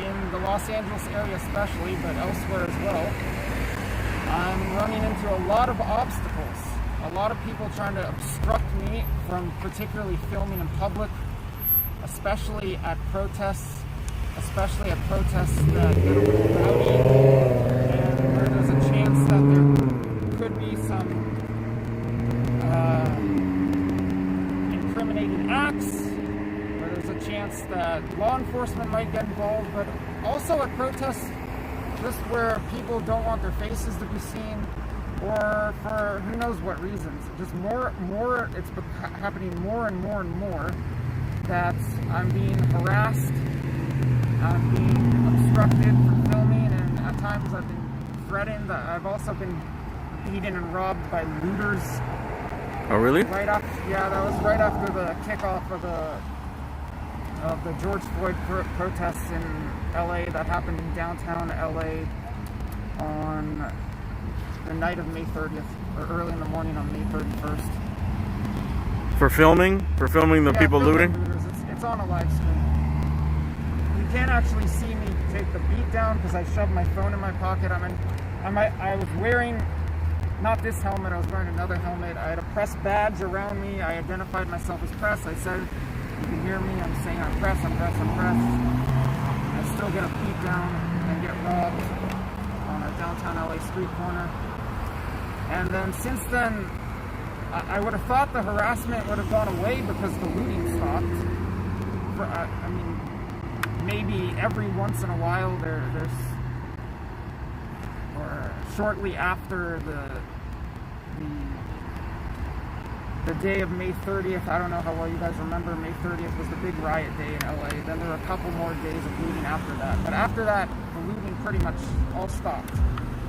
in the Los Angeles area especially, but elsewhere as well, I'm running into a lot of obstacles. A lot of people trying to obstruct me from particularly filming in public, especially at protests that get a little rowdy, and where there's a chance that there could be some incriminating acts, where there's a chance that law enforcement might get involved, but also at protests just where people don't want their faces to be seen, or for who knows what reasons. Just more, it's happening more and more that I'm being harassed, I'm being obstructed from filming, and at times I've been threatened. I've also been beaten and robbed by looters. Oh, really? Right after, yeah, that was right after the kickoff of the George Floyd protests in LA that happened in downtown LA on the night of May 30th, or early in the morning on May 31st. For filming the people looting? Looters. It's on a live stream. You can't actually see me take the beat down because I shoved my phone in my pocket. I was wearing not this helmet, I was wearing another helmet. I had a press badge around me. I identified myself as press. I said, you can hear me, I'm saying I'm press. I still get a beat down and get robbed on a downtown LA street corner. And then since then, I would have thought the harassment would have gone away because the looting stopped. I mean, maybe every once in a while there's or shortly after the day of May 30th, I don't know how well you guys remember, May 30th was the big riot day in LA. Then there were a couple more days of looting after that. But after that, the looting pretty much all stopped.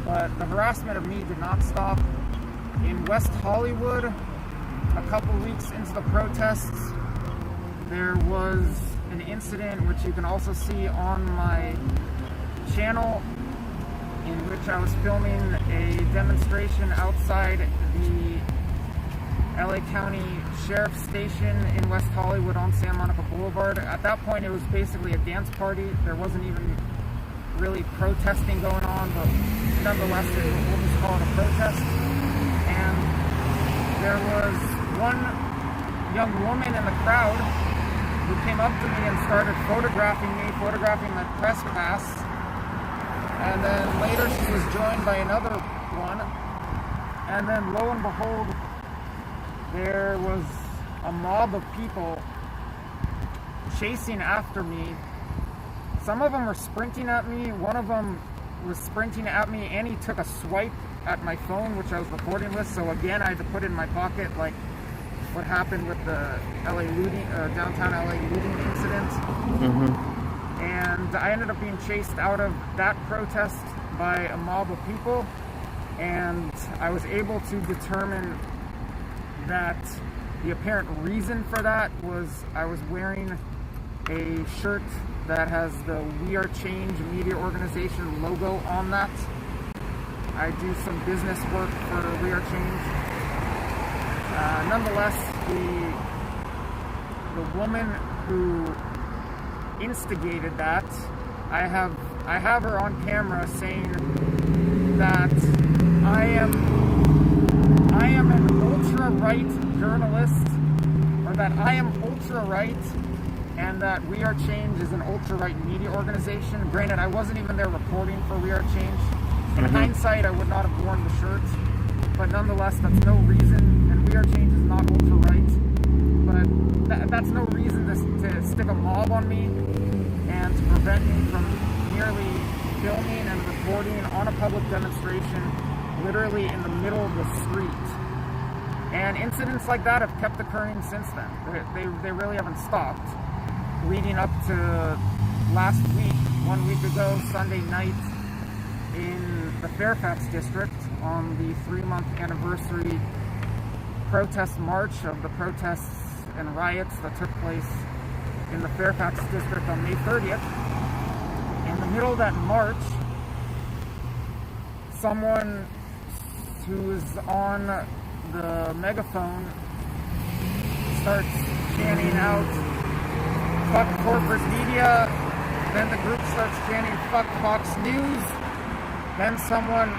But the harassment of me did not stop. In West Hollywood, a couple weeks into the protests, there was an incident which you can also see on my channel, in which I was filming a demonstration outside the LA County Sheriff's Station in West Hollywood on Santa Monica Boulevard. At that point, it was basically a dance party. There wasn't even really protesting going on, but nonetheless, we'll just call it a protest. And there was one young woman in the crowd who came up to me and started photographing my press pass. And then later she was joined by another one. And then lo and behold, there was a mob of people chasing after me. Some of them were sprinting at me. One of them was sprinting at me, and he took a swipe at my phone, which I was recording with. So again, I had to put it in my pocket, like what happened with the LA looting, downtown LA looting incident. Mm-hmm. And I ended up being chased out of that protest by a mob of people, and I was able to determine that the apparent reason for that was I was wearing a shirt that has the We Are Change media organization logo on that. I do some business work for We Are Change. Nonetheless, the woman who instigated that, I have her on camera saying that I am an ultra-right journalist, or that I am ultra-right, and that We Are Change is an ultra-right media organization. Granted, I wasn't even there reporting for We Are Change. In hindsight, I would not have worn the shirt, but nonetheless, that's no reason, and We Are Change is not ultra-right, but that's no reason to stick a mob on me and to prevent me from merely filming and recording on a public demonstration, literally in the middle of the street. And incidents like that have kept occurring since then. They really haven't stopped. Leading up to last week, 1 week ago, Sunday night, in the Fairfax district, on the 3-month anniversary protest march of the protests and riots that took place in the Fairfax district on May 30th. In the middle of that march, someone who is on the megaphone starts chanting out, "Fuck corporate media." Then the group starts chanting, "Fuck Fox News." Then someone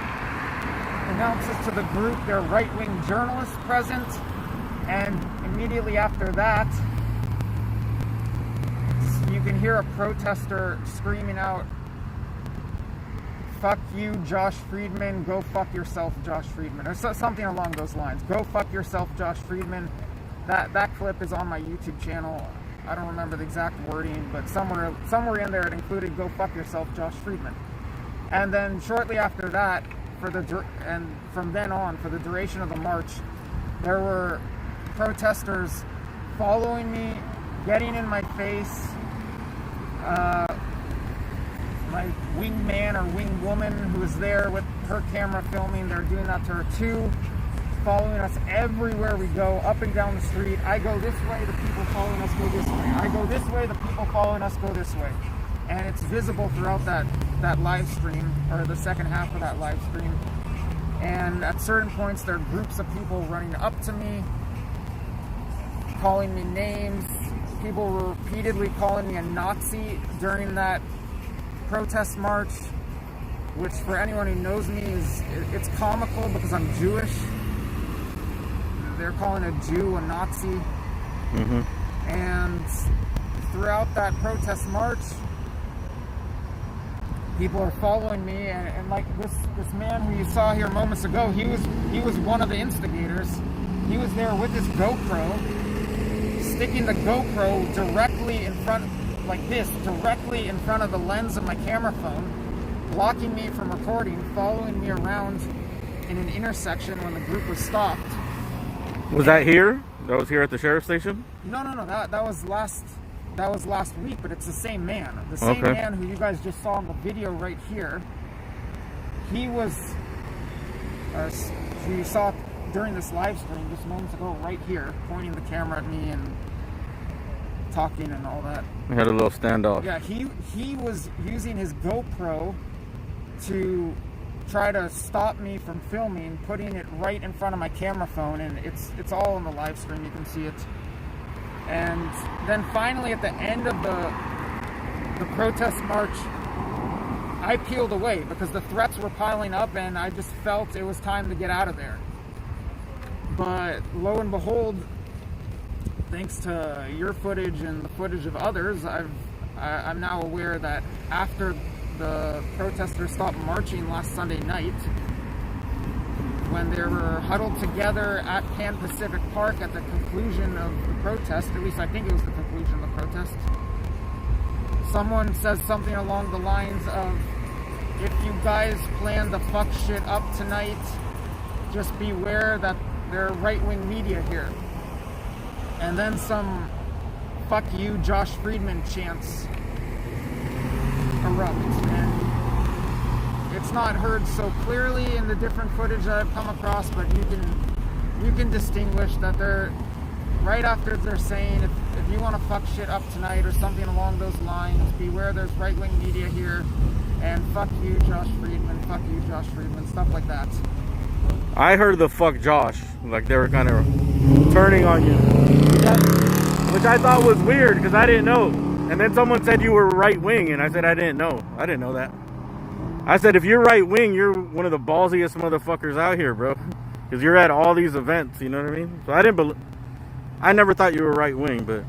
announces to the group their right-wing journalists present, and immediately after that, you can hear a protester screaming out, "Fuck you, Josh Friedman. Go fuck yourself, Josh Friedman," or something along those lines. "Go fuck yourself, Josh Friedman." That clip is on my YouTube channel. I don't remember the exact wording, but somewhere in there it included "Go fuck yourself, Josh Friedman." And then shortly after that, and from then on, for the duration of the march, there were protesters following me, getting in my face. My wingman or wingwoman who was there with her camera filming, they're doing that to her too, following us everywhere we go, up and down the street. I go this way, the people following us go this way. I go this way, the people following us go this way. And it's visible throughout that live stream, or the second half of that live stream. And at certain points, there are groups of people running up to me, calling me names. People were repeatedly calling me a Nazi during that protest march, which for anyone who knows me it's comical because I'm Jewish. They're calling a Jew a Nazi. And throughout that protest march, people are following me, and like this man who you saw here moments ago, he was one of the instigators. He was there with his GoPro, sticking the GoPro directly in front, like this, directly in front of the lens of my camera phone, blocking me from recording, following me around in an intersection when the group was stopped. Was that here? That was here at the sheriff's station? No. That was last week, but it's the same man. The same man who you guys just saw in the video right here. He was, who you saw during this live stream just moments ago right here, pointing the camera at me and talking and all that. We had a little standoff. Yeah, he was using his GoPro to try to stop me from filming, putting it right in front of my camera phone, and it's all in the live stream, you can see it. And then finally at the end of the protest march, I peeled away because the threats were piling up and I just felt it was time to get out of there. But lo and behold, thanks to your footage and the footage of others, I'm now aware that after the protesters stopped marching last Sunday night, when they were huddled together at Pan Pacific Park at the conclusion of the protest, at least I think it was the conclusion of the protest, someone says something along the lines of, if you guys plan to fuck shit up tonight, just beware that there are right-wing media here. And then some fuck you Josh Friedman chants erupt. And it's not heard so clearly in the different footage that I've come across, but you can distinguish that they're right after they're saying, if you want to fuck shit up tonight or something along those lines, beware there's right-wing media here, and fuck you Josh Friedman, fuck you Josh Friedman, stuff like that. I heard the fuck Josh, like they were kind of turning on you, which I thought was weird because I didn't know. And then someone said you were right-wing, and I said I didn't know that. I said, if you're right-wing, you're one of the ballsiest motherfuckers out here, bro. Because you're at all these events, you know what I mean? So I never thought you were right-wing, but...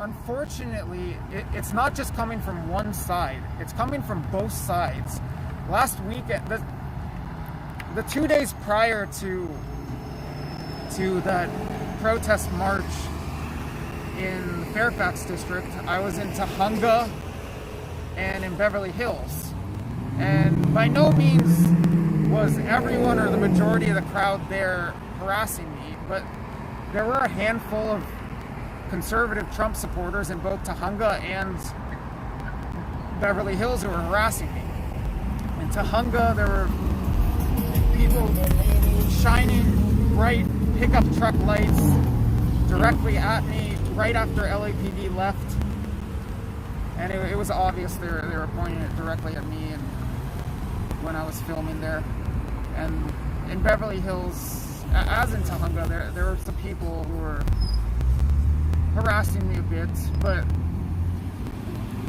Unfortunately, it's not just coming from one side. It's coming from both sides. Last weekend, the 2 days prior to that protest march in the Fairfax district, I was in Tahunga and in Beverly Hills. And by no means was everyone or the majority of the crowd there harassing me, but there were a handful of conservative Trump supporters in both Tahunga and Beverly Hills who were harassing me. In Tahunga, there were people shining bright pickup truck lights directly at me right after LAPD left. And it was obvious they were pointing it directly at me and when I was filming there. And in Beverly Hills, as in Tahunga, there were some people who were harassing me a bit, but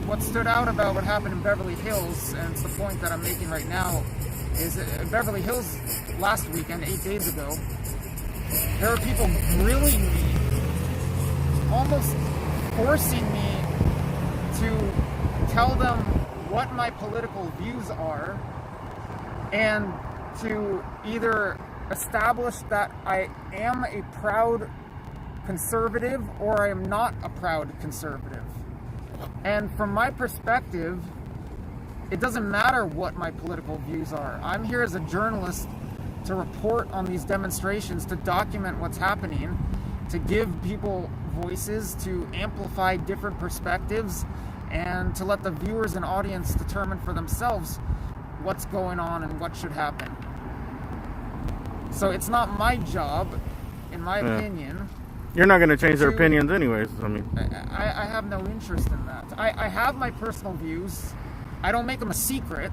what stood out about what happened in Beverly Hills, and it's the point that I'm making right now, is in Beverly Hills last weekend, 8 days ago, there were people grilling me, almost forcing me to tell them what my political views are, and to either establish that I am a proud conservative or I am not a proud conservative. And from my perspective, it doesn't matter what my political views are. I'm here as a journalist to report on these demonstrations, to document what's happening, to give people voices, to amplify different perspectives, and to let the viewers and audience determine for themselves what's going on and what should happen. So it's not my job, in my opinion. You're not going to change their opinions anyways. I mean, I have no interest in that. I have my personal views. I don't make them a secret,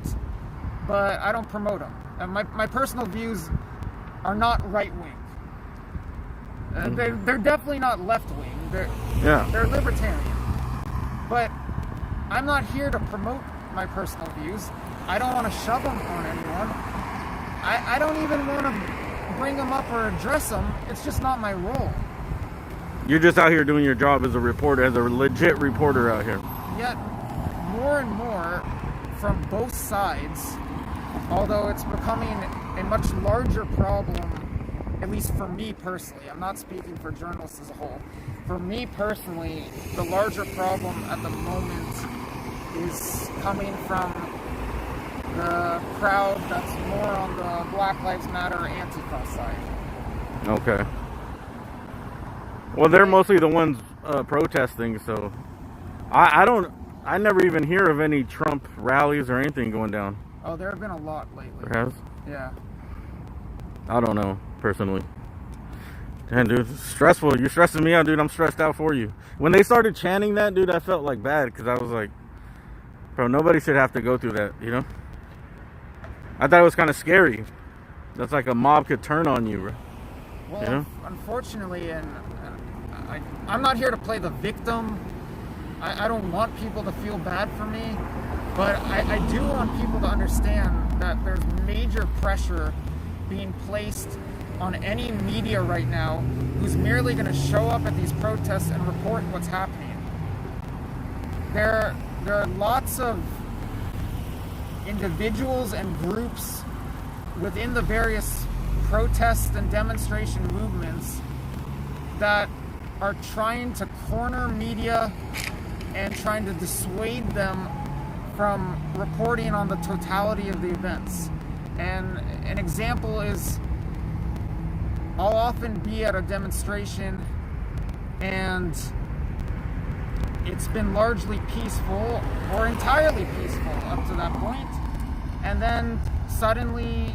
but I don't promote them. And my personal views are not right-wing. They're definitely not left-wing. They're libertarian. But I'm not here to promote my personal views. I don't want to shove them on anyone. I don't even want to bring them up or address them. It's just not my role. You're just out here doing your job as a reporter, as a legit reporter out here. Yet, more and more from both sides, although it's becoming a much larger problem, at least for me personally, I'm not speaking for journalists as a whole. For me personally, the larger problem at the moment is coming from the crowd that's more on the Black Lives Matter Antifa side. Okay. Well, they're mostly the ones protesting, so I never even hear of any Trump rallies or anything going down. Oh, there have been a lot lately. There has? Yeah. I don't know, personally. Damn, dude, it's stressful. You're stressing me out, dude. I'm stressed out for you. When they started chanting that, dude, I felt like bad, because I was like, bro, nobody should have to go through that, you know? I thought it was kind of scary. That's like a mob could turn on you, bro. Well, you know? Unfortunately, and I'm not here to play the victim. I don't want people to feel bad for me, but I do want people to understand that there's major pressure being placed on any media right now who's merely going to show up at these protests and report what's happening. There are lots of individuals and groups within the various protest and demonstration movements that are trying to corner media and trying to dissuade them from reporting on the totality of the events. And an example is, I'll often be at a demonstration and it's been largely peaceful or entirely peaceful up to that point, and then suddenly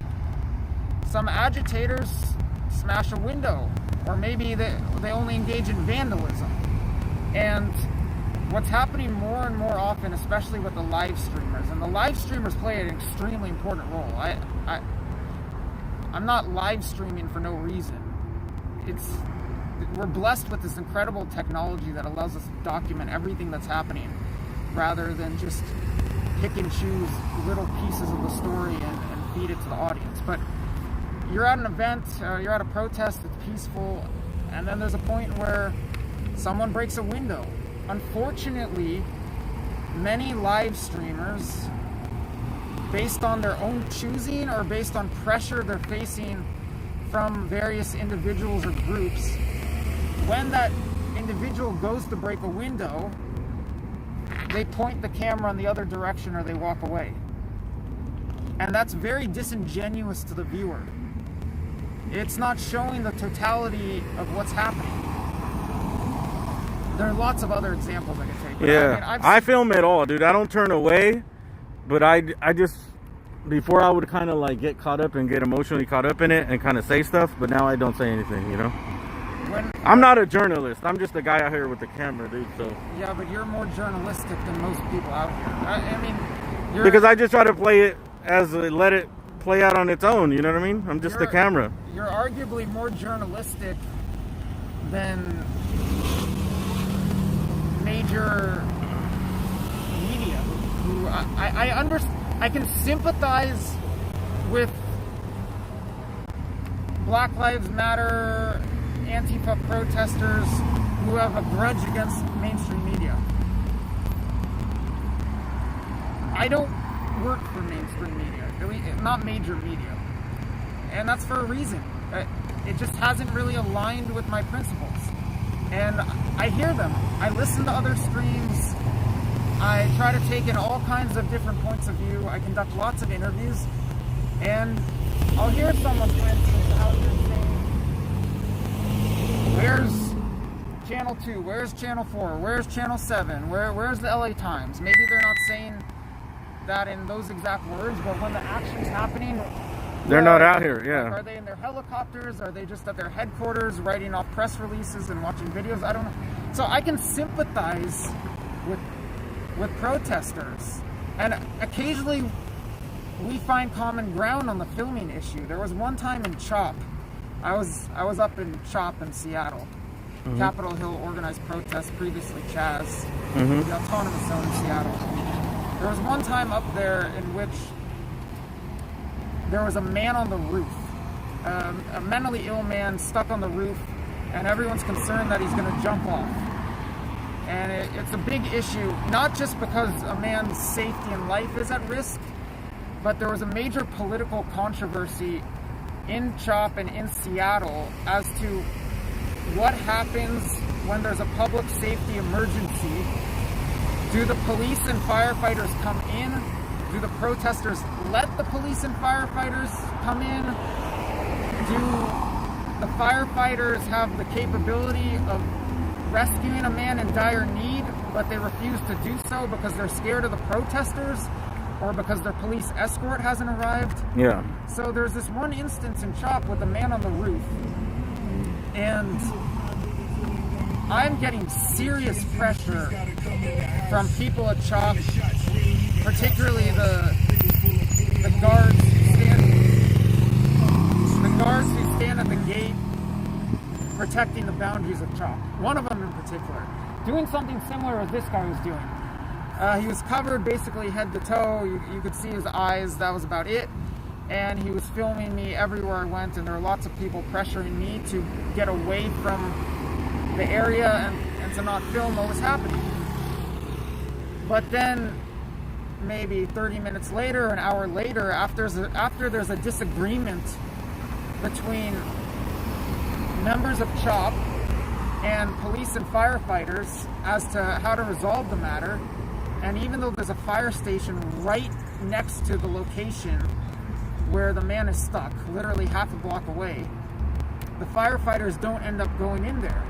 some agitators smash a window, or maybe they only engage in vandalism. And what's happening more and more often, especially with the live streamers, and the live streamers play an extremely important role. I'm not live streaming for no reason. We're blessed with this incredible technology that allows us to document everything that's happening, rather than just pick and choose little pieces of the story and feed it to the audience. But you're at an event, you're at a protest, it's peaceful, and then there's a point where someone breaks a window. Unfortunately, many live streamers, based on their own choosing or based on pressure they're facing from various individuals or groups, when that individual goes to break a window, they point the camera in the other direction or they walk away. And that's very disingenuous to the viewer. It's not showing the totality of what's happening. There are lots of other examples I could take. Yeah, I film it all, dude. I don't turn away, but I just, before I would kind of like get caught up and get emotionally caught up in it and kind of say stuff, but now I don't say anything, you know? I'm not a journalist. I'm just a guy out here with the camera, dude, so. Yeah, but you're more journalistic than most people out here. I mean, because I just try to play it let it play out on its own, you know what I mean? I'm just the camera. You're arguably more journalistic than major media, who I can sympathize with Black Lives Matter, Antifa protesters who have a grudge against mainstream media. I don't work for mainstream media, at least not major media, and that's for a reason. It just hasn't really aligned with my principles. And I hear them. I listen to other streams. I try to take in all kinds of different points of view. I conduct lots of interviews. And I'll hear someone, for instance, out there saying, where's Channel 2? Where's Channel 4? Where's Channel 7? Where's the LA Times? Maybe they're not saying that in those exact words, but when the action's happening, they're not out here, yeah. Are they in their helicopters? Are they just at their headquarters writing off press releases and watching videos? I don't know. So I can sympathize with protesters. And occasionally we find common ground on the filming issue. There was one time in CHOP. I was up in CHOP in Seattle. Mm-hmm. Capitol Hill organized protest, previously Chaz, the autonomous zone in Seattle. There was one time up there in which there was a man on the roof, a mentally ill man stuck on the roof, and everyone's concerned that he's going to jump off. And it's a big issue, not just because a man's safety and life is at risk, but there was a major political controversy in CHOP and in Seattle as to what happens when there's a public safety emergency. Do the police and firefighters come in? Do the protesters let the police and firefighters come in? Do the firefighters have the capability of rescuing a man in dire need, but they refuse to do so because they're scared of the protesters or because their police escort hasn't arrived? Yeah. So there's this one instance in CHOP with a man on the roof, and I'm getting serious pressure from people at CHOP, particularly the guards who stand at the gate protecting the boundaries of CHOP. One of them in particular, doing something similar as this guy was doing. He was covered basically head to toe. You could see his eyes. That was about it. And he was filming me everywhere I went, and there were lots of people pressuring me to get away from the area and to not film what was happening. But then maybe 30 minutes later, an hour later, after there's a disagreement between members of CHOP and police and firefighters as to how to resolve the matter, and even though there's a fire station right next to the location where the man is stuck, literally half a block away, the firefighters don't end up going in there.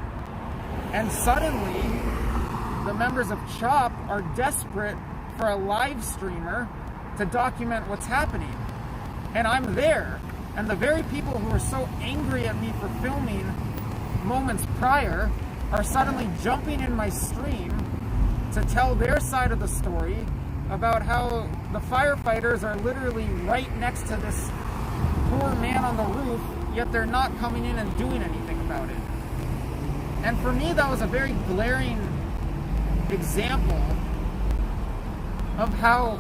And suddenly, the members of CHOP are desperate for a live streamer to document what's happening. And I'm there. And the very people who are so angry at me for filming moments prior are suddenly jumping in my stream to tell their side of the story about how the firefighters are literally right next to this poor man on the roof, yet they're not coming in and doing anything about it. And for me, that was a very glaring example of how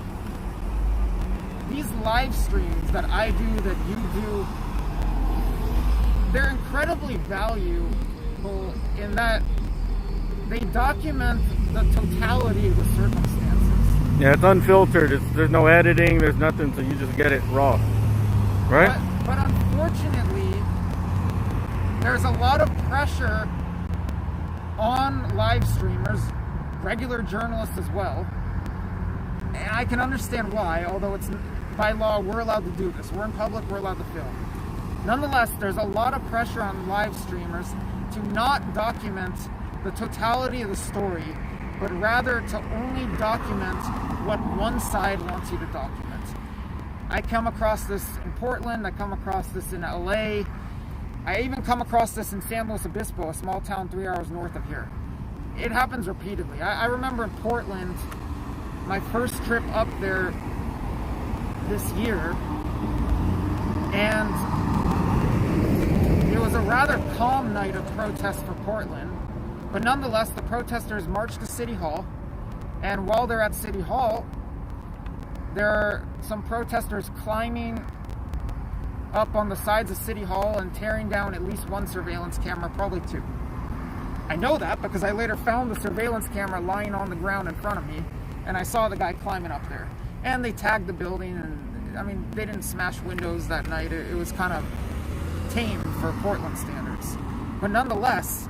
these live streams that I do, that you do, they're incredibly valuable in that they document the totality of the circumstances. Yeah, it's unfiltered. There's no editing. There's nothing, so you just get it raw, right? But unfortunately, there's a lot of pressure on live streamers, regular journalists as well, and I can understand why, although it's by law we're allowed to do this. We're in public, we're allowed to film. Nonetheless, there's a lot of pressure on live streamers to not document the totality of the story, but rather to only document what one side wants you to document. I come across this in Portland, I come across this in LA, I even come across this in San Luis Obispo, a small town 3 hours north of here. It happens repeatedly. I remember in Portland, my first trip up there this year, and it was a rather calm night of protest for Portland, but nonetheless, the protesters marched to City Hall, and while they're at City Hall, there are some protesters climbing up on the sides of City Hall and tearing down at least one surveillance camera, probably two. I know that because I later found the surveillance camera lying on the ground in front of me, and I saw the guy climbing up there. And they tagged the building, and I mean, they didn't smash windows that night. It was kind of tame for Portland standards. But nonetheless,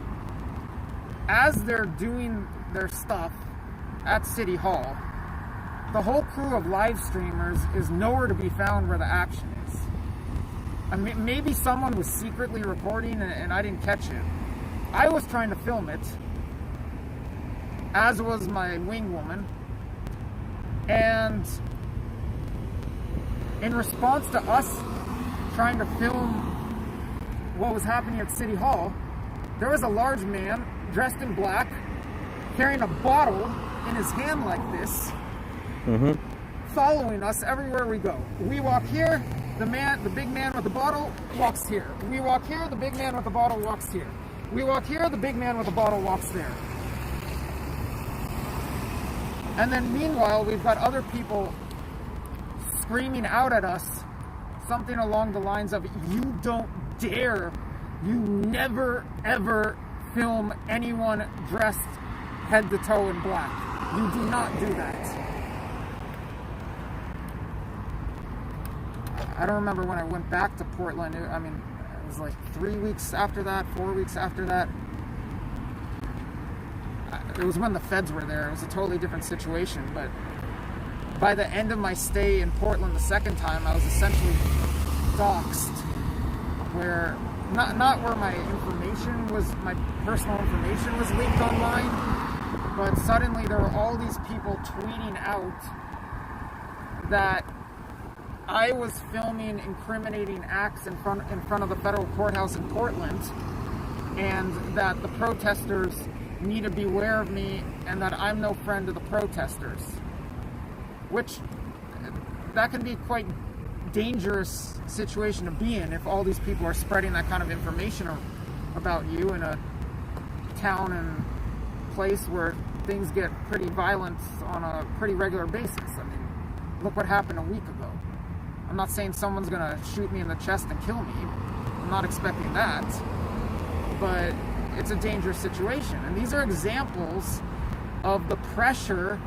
as they're doing their stuff at City Hall, the whole crew of live streamers is nowhere to be found where the action is. I mean, maybe someone was secretly recording and I didn't catch it. I was trying to film it, as was my wing woman, and in response to us trying to film what was happening at City Hall, there was a large man dressed in black carrying a bottle in his hand like this, following us everywhere we go. We walk here, the big man with the bottle walks here. We walk here, the big man with the bottle walks here. We walk here, the big man with the bottle walks there. And then meanwhile, we've got other people screaming out at us something along the lines of, "You don't dare, you never ever film anyone dressed head to toe in black. You do not do that." I don't remember when I went back to Portland. I mean, it was like 3 weeks after that, 4 weeks after that. It was when the feds were there. It was a totally different situation. But by the end of my stay in Portland the second time, I was essentially doxxed. Where, not where my information was, my personal information was leaked online, but suddenly there were all these people tweeting out that I was filming incriminating acts in front of the federal courthouse in Portland, and that the protesters need to beware of me, and that I'm no friend of the protesters. Which, that can be quite dangerous situation to be in if all these people are spreading that kind of information about you in a town and place where things get pretty violent on a pretty regular basis. I mean, look what happened a week ago. I'm not saying someone's gonna shoot me in the chest and kill me. I'm not expecting that. But it's a dangerous situation. And these are examples of the pressure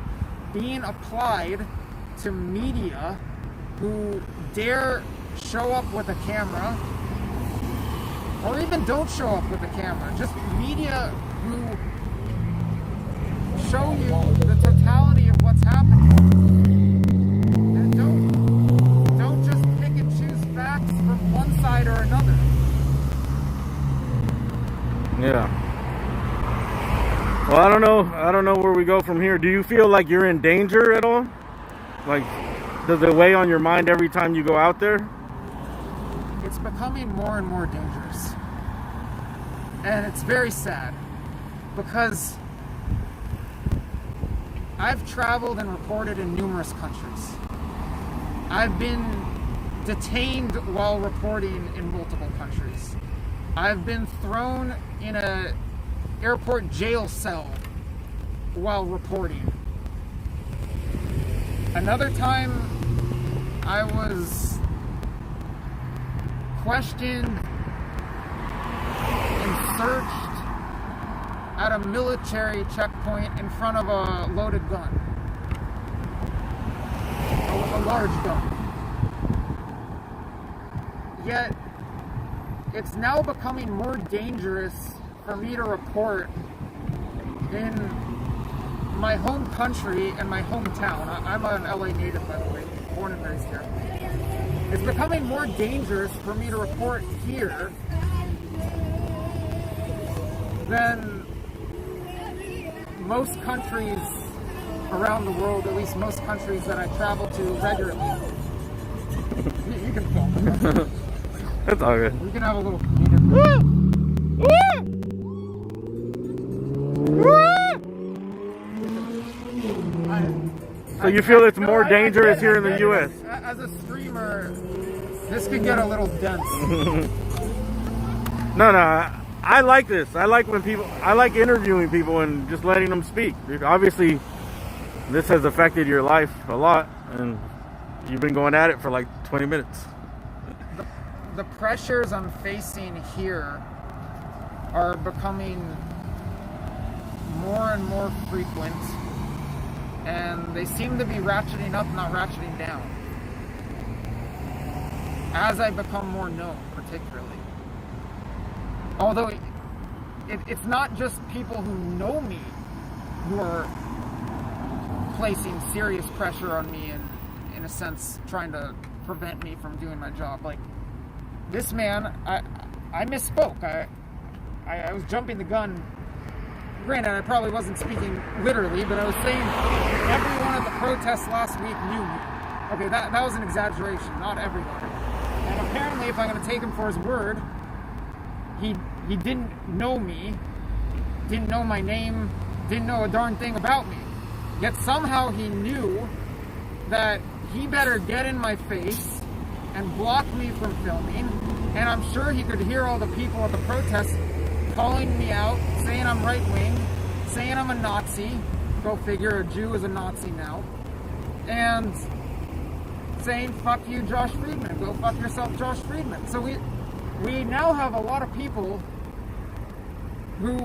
being applied to media who dare show up with a camera, or even don't show up with a camera, just media who show you the totality of what's happening. And don't just pick and choose facts from one side or another. Yeah. Well, I don't know where we go from here. Do you feel like you're in danger at all? Like, does it weigh on your mind every time you go out there? It's becoming more and more dangerous. And it's very sad because I've traveled and reported in numerous countries. I've been detained while reporting in multiple countries. I've been thrown in a airport jail cell while reporting. Another time I was questioned and searched at a military checkpoint in front of a loaded gun. A large gun. Yet, it's now becoming more dangerous for me to report in my home country and my hometown. I'm an LA native, by the way, born and raised here. It's becoming more dangerous for me to report here than most countries around the world, at least most countries that I travel to regularly. You can film it. That's all good. We can have a little comedic. So you feel it's more dangerous here in the U.S.? As a streamer, this could get a little dense. No, I like this. I like interviewing people and just letting them speak. Obviously, this has affected your life a lot, and you've been going at it for like 20 minutes. The pressures I'm facing here are becoming more and more frequent, and they seem to be ratcheting up, not ratcheting down, as I become more known, particularly. Although it's not just people who know me who are placing serious pressure on me and, in a sense, trying to prevent me from doing my job. Like, this man, I misspoke. I was jumping the gun. Granted, I probably wasn't speaking literally, but I was saying everyone at the protest last week knew me. Okay, that was an exaggeration, not everyone. And apparently, if I'm going to take him for his word, he didn't know me, didn't know my name, didn't know a darn thing about me. Yet somehow he knew that he better get in my face and block me from filming, and I'm sure he could hear all the people at the protest calling me out, saying I'm right-wing, saying I'm a Nazi, go figure, a Jew is a Nazi now, and saying, fuck you, Josh Friedman, go fuck yourself, Josh Friedman. So we now have a lot of people who,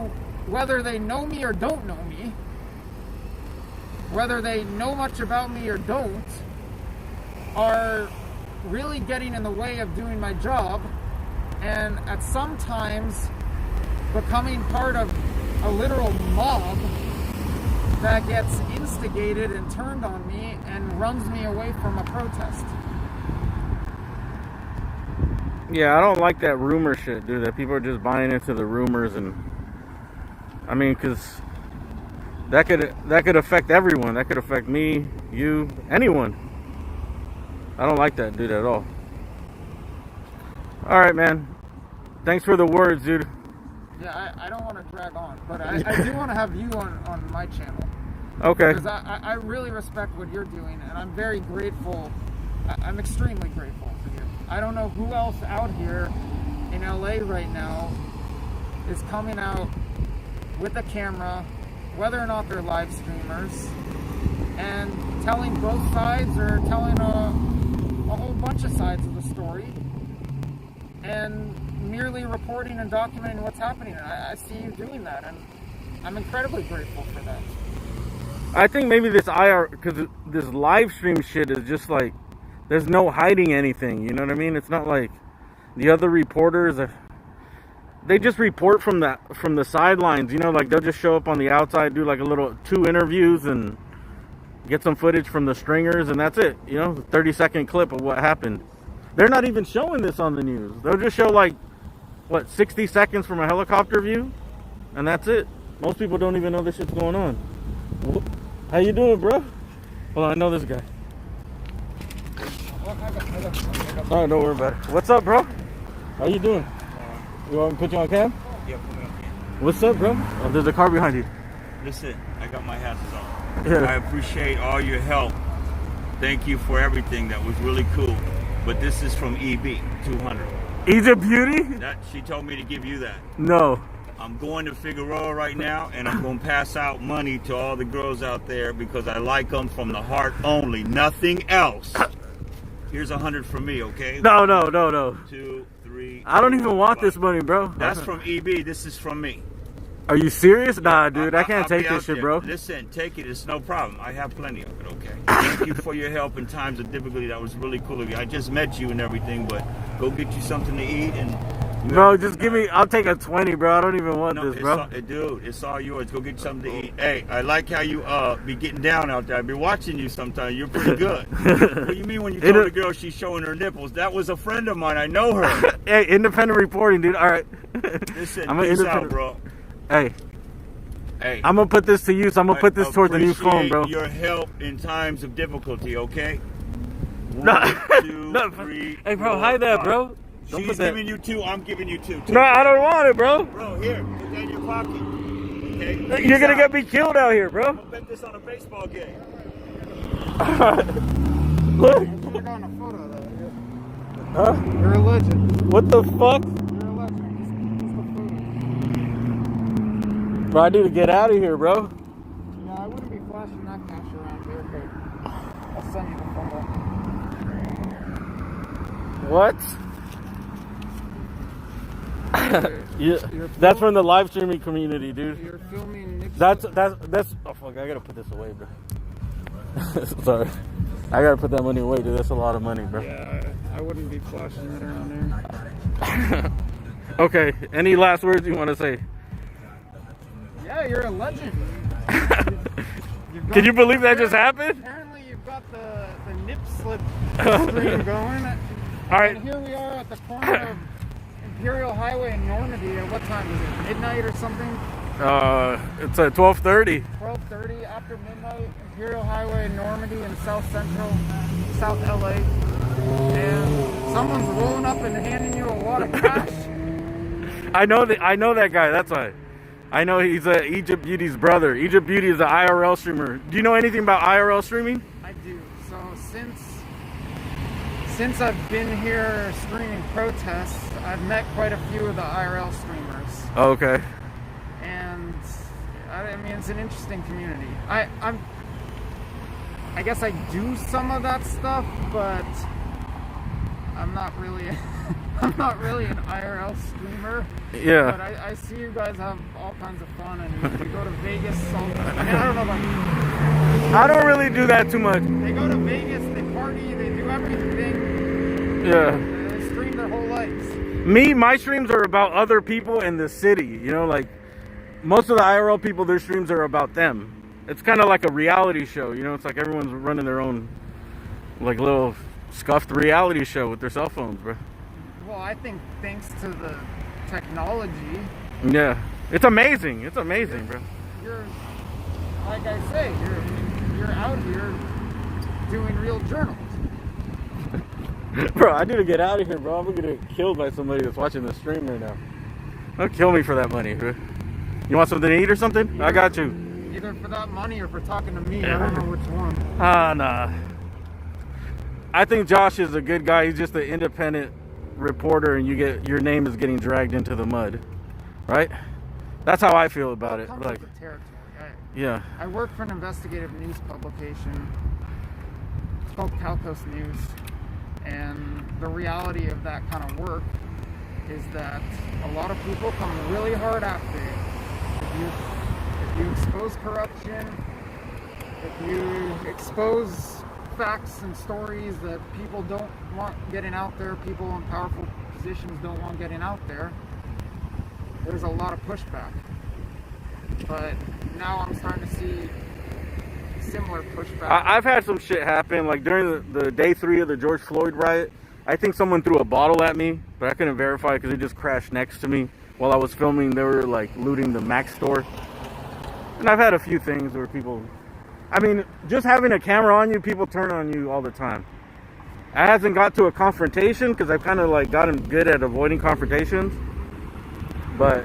whether they know me or don't know me, whether they know much about me or don't, are really getting in the way of doing my job, and at some times becoming part of a literal mob that gets instigated and turned on me and runs me away from a protest. Yeah, I don't like that rumor shit, dude. That people are just buying into the rumors, and I mean, because that could affect everyone. That could affect me, you, anyone. I don't like that, dude, at all. All right, man. Thanks for the words, dude. Yeah, I don't want to drag on, but I do want to have you on my channel. Okay. Because I really respect what you're doing, and I'm very grateful. I'm extremely grateful for you. I don't know who else out here in LA right now is coming out with a camera, whether or not they're live streamers, and telling both sides or telling a whole bunch of sides of the story, and merely reporting and documenting what's happening. I see you doing that, and I'm incredibly grateful for that. I think maybe this because this live stream shit is just like, there's no hiding anything. You know what I mean? It's not like the other reporters. They just report from the sidelines. You know, like they'll just show up on the outside, do like a little 2 interviews, and get some footage from the stringers, and that's it. You know, 30-second clip of what happened. They're not even showing this on the news. They'll just show like, what, 60 seconds from a helicopter view, and that's it. Most people don't even know this shit's going on. How you doing, bro? Hold on, I know this guy. Oh, don't worry about it. What's up, bro? How you doing? You want me to put you on cam? Yeah, put me on cam. What's up, bro? Oh, there's a car behind you. Listen, I got my hats on. Yeah. I appreciate all your help. Thank you for everything. That was really cool. But this is from EB 200. Egypt Beauty? She told me to give you that. No. I'm going to Figueroa right now, and I'm going to pass out money to all the girls out there because I like them from the heart only, nothing else. Here's 100 from me, okay? No. 2, 3. I don't even want 5. this money, bro. That's from EB. This is from me. Are you serious? Nah, dude, I can't I'll take be this out shit, there. bro. Listen, take it. It's no problem. I have plenty of it, okay? Thank you for your help in times of difficulty. That was really cool of you. I just met you and everything, but go get you something to eat and... Bro, just give me... I'll take a 20, bro. I don't even want this, bro. Dude, it's all yours. Go get you something to eat. Hey, I like how you be getting down out there. I've been watching you sometimes. You're pretty good. What do you mean when you told the girl she's showing her nipples? That was a friend of mine. I know her. Hey, independent reporting, dude. All right. Listen, I'm peace out, bro. Hey. Hey. I'm going to put this to use. I'm going to put this towards the new phone, bro. Your help in times of difficulty, okay? 1, 2, 3. Hey, bro, hide that, bro. She's giving you 2. I'm giving you 2. No, I don't want it, bro. Bro, here. Put that in your pocket. Okay? You're going to get me killed out here, bro. I'm going to bet this on a baseball game. Look. You're on a photo, though. Huh? You're a legend. What the fuck? You're a legend. Just the photo. Bro, I need to get out of here, bro. Yeah, I wouldn't be flashing that cash around here, but I'll send you the photo. What? Yeah, that's from the live streaming community, dude. You're filming Nick's... That's. Oh fuck! I gotta put this away, bro. Sorry, I gotta put that money away, dude. That's a lot of money, bro. Yeah, I wouldn't be flashing that around there. Okay. Any last words you want to say? Yeah, you're a legend. Can you believe that just happened? Apparently, you've got the nip slip stream going. All right. And here we are at the corner of Imperial Highway in Normandy. At what time is it? Midnight or something? It's at 12:30. 12:30 after midnight. Imperial Highway in Normandy in South Central, South LA. And someone's rolling up and handing you a wad of cash. I know that guy. That's why. I know he's Egypt Beauty's brother. Egypt Beauty is an IRL streamer. Do you know anything about IRL streaming? I do. So since I've been here streaming protests, I've met quite a few of the IRL streamers. Okay. And I mean, it's an interesting community. I guess I do some of that stuff, but I'm not really I'm not really an IRL streamer. Yeah. But I see you guys have all kinds of fun, and you go to Vegas. I mean, I don't know about you. I don't really do that too much. They go to Vegas, they party, they do everything. Yeah. They stream their whole lives. My streams are about other people in the city. You know, like most of the IRL people, their streams are about them. It's kind of like a reality show. You know, it's like everyone's running their own, like, little scuffed reality show with their cell phones, bro. Well, I think thanks to the technology. Yeah, it's amazing. It's amazing, bro. You're, like I say, you're out here doing real journalism. Bro, I need to get out of here, bro. I'm gonna get killed by somebody that's watching the stream right now. They'll kill me for that money, bro. You want something to eat or something? I got you. Either for that money or for talking to me. I don't know which one. Nah. I think Josh is a good guy. He's just an independent reporter, and your name is getting dragged into the mud, right? That's how I feel about it. Comes Like, with the territory. yeah. I work for an investigative news publication. It's called Calcos News. And the reality of that kind of work is that a lot of people come really hard after you. If you expose corruption, If you expose facts and stories that people don't want getting out there, people in powerful positions don't want getting out there, there's a lot of pushback. But now I'm starting to see similar pushback. I've had some shit happen, like during the day 3 of the George Floyd riot. I think someone threw a bottle at me, but I couldn't verify because it just crashed next to me while I was filming. They were like looting the Mac store. And I've had a few things where people, I mean, just having a camera on you, people turn on you all the time. I hasn't got to a confrontation because I've kind of like gotten good at avoiding confrontations. But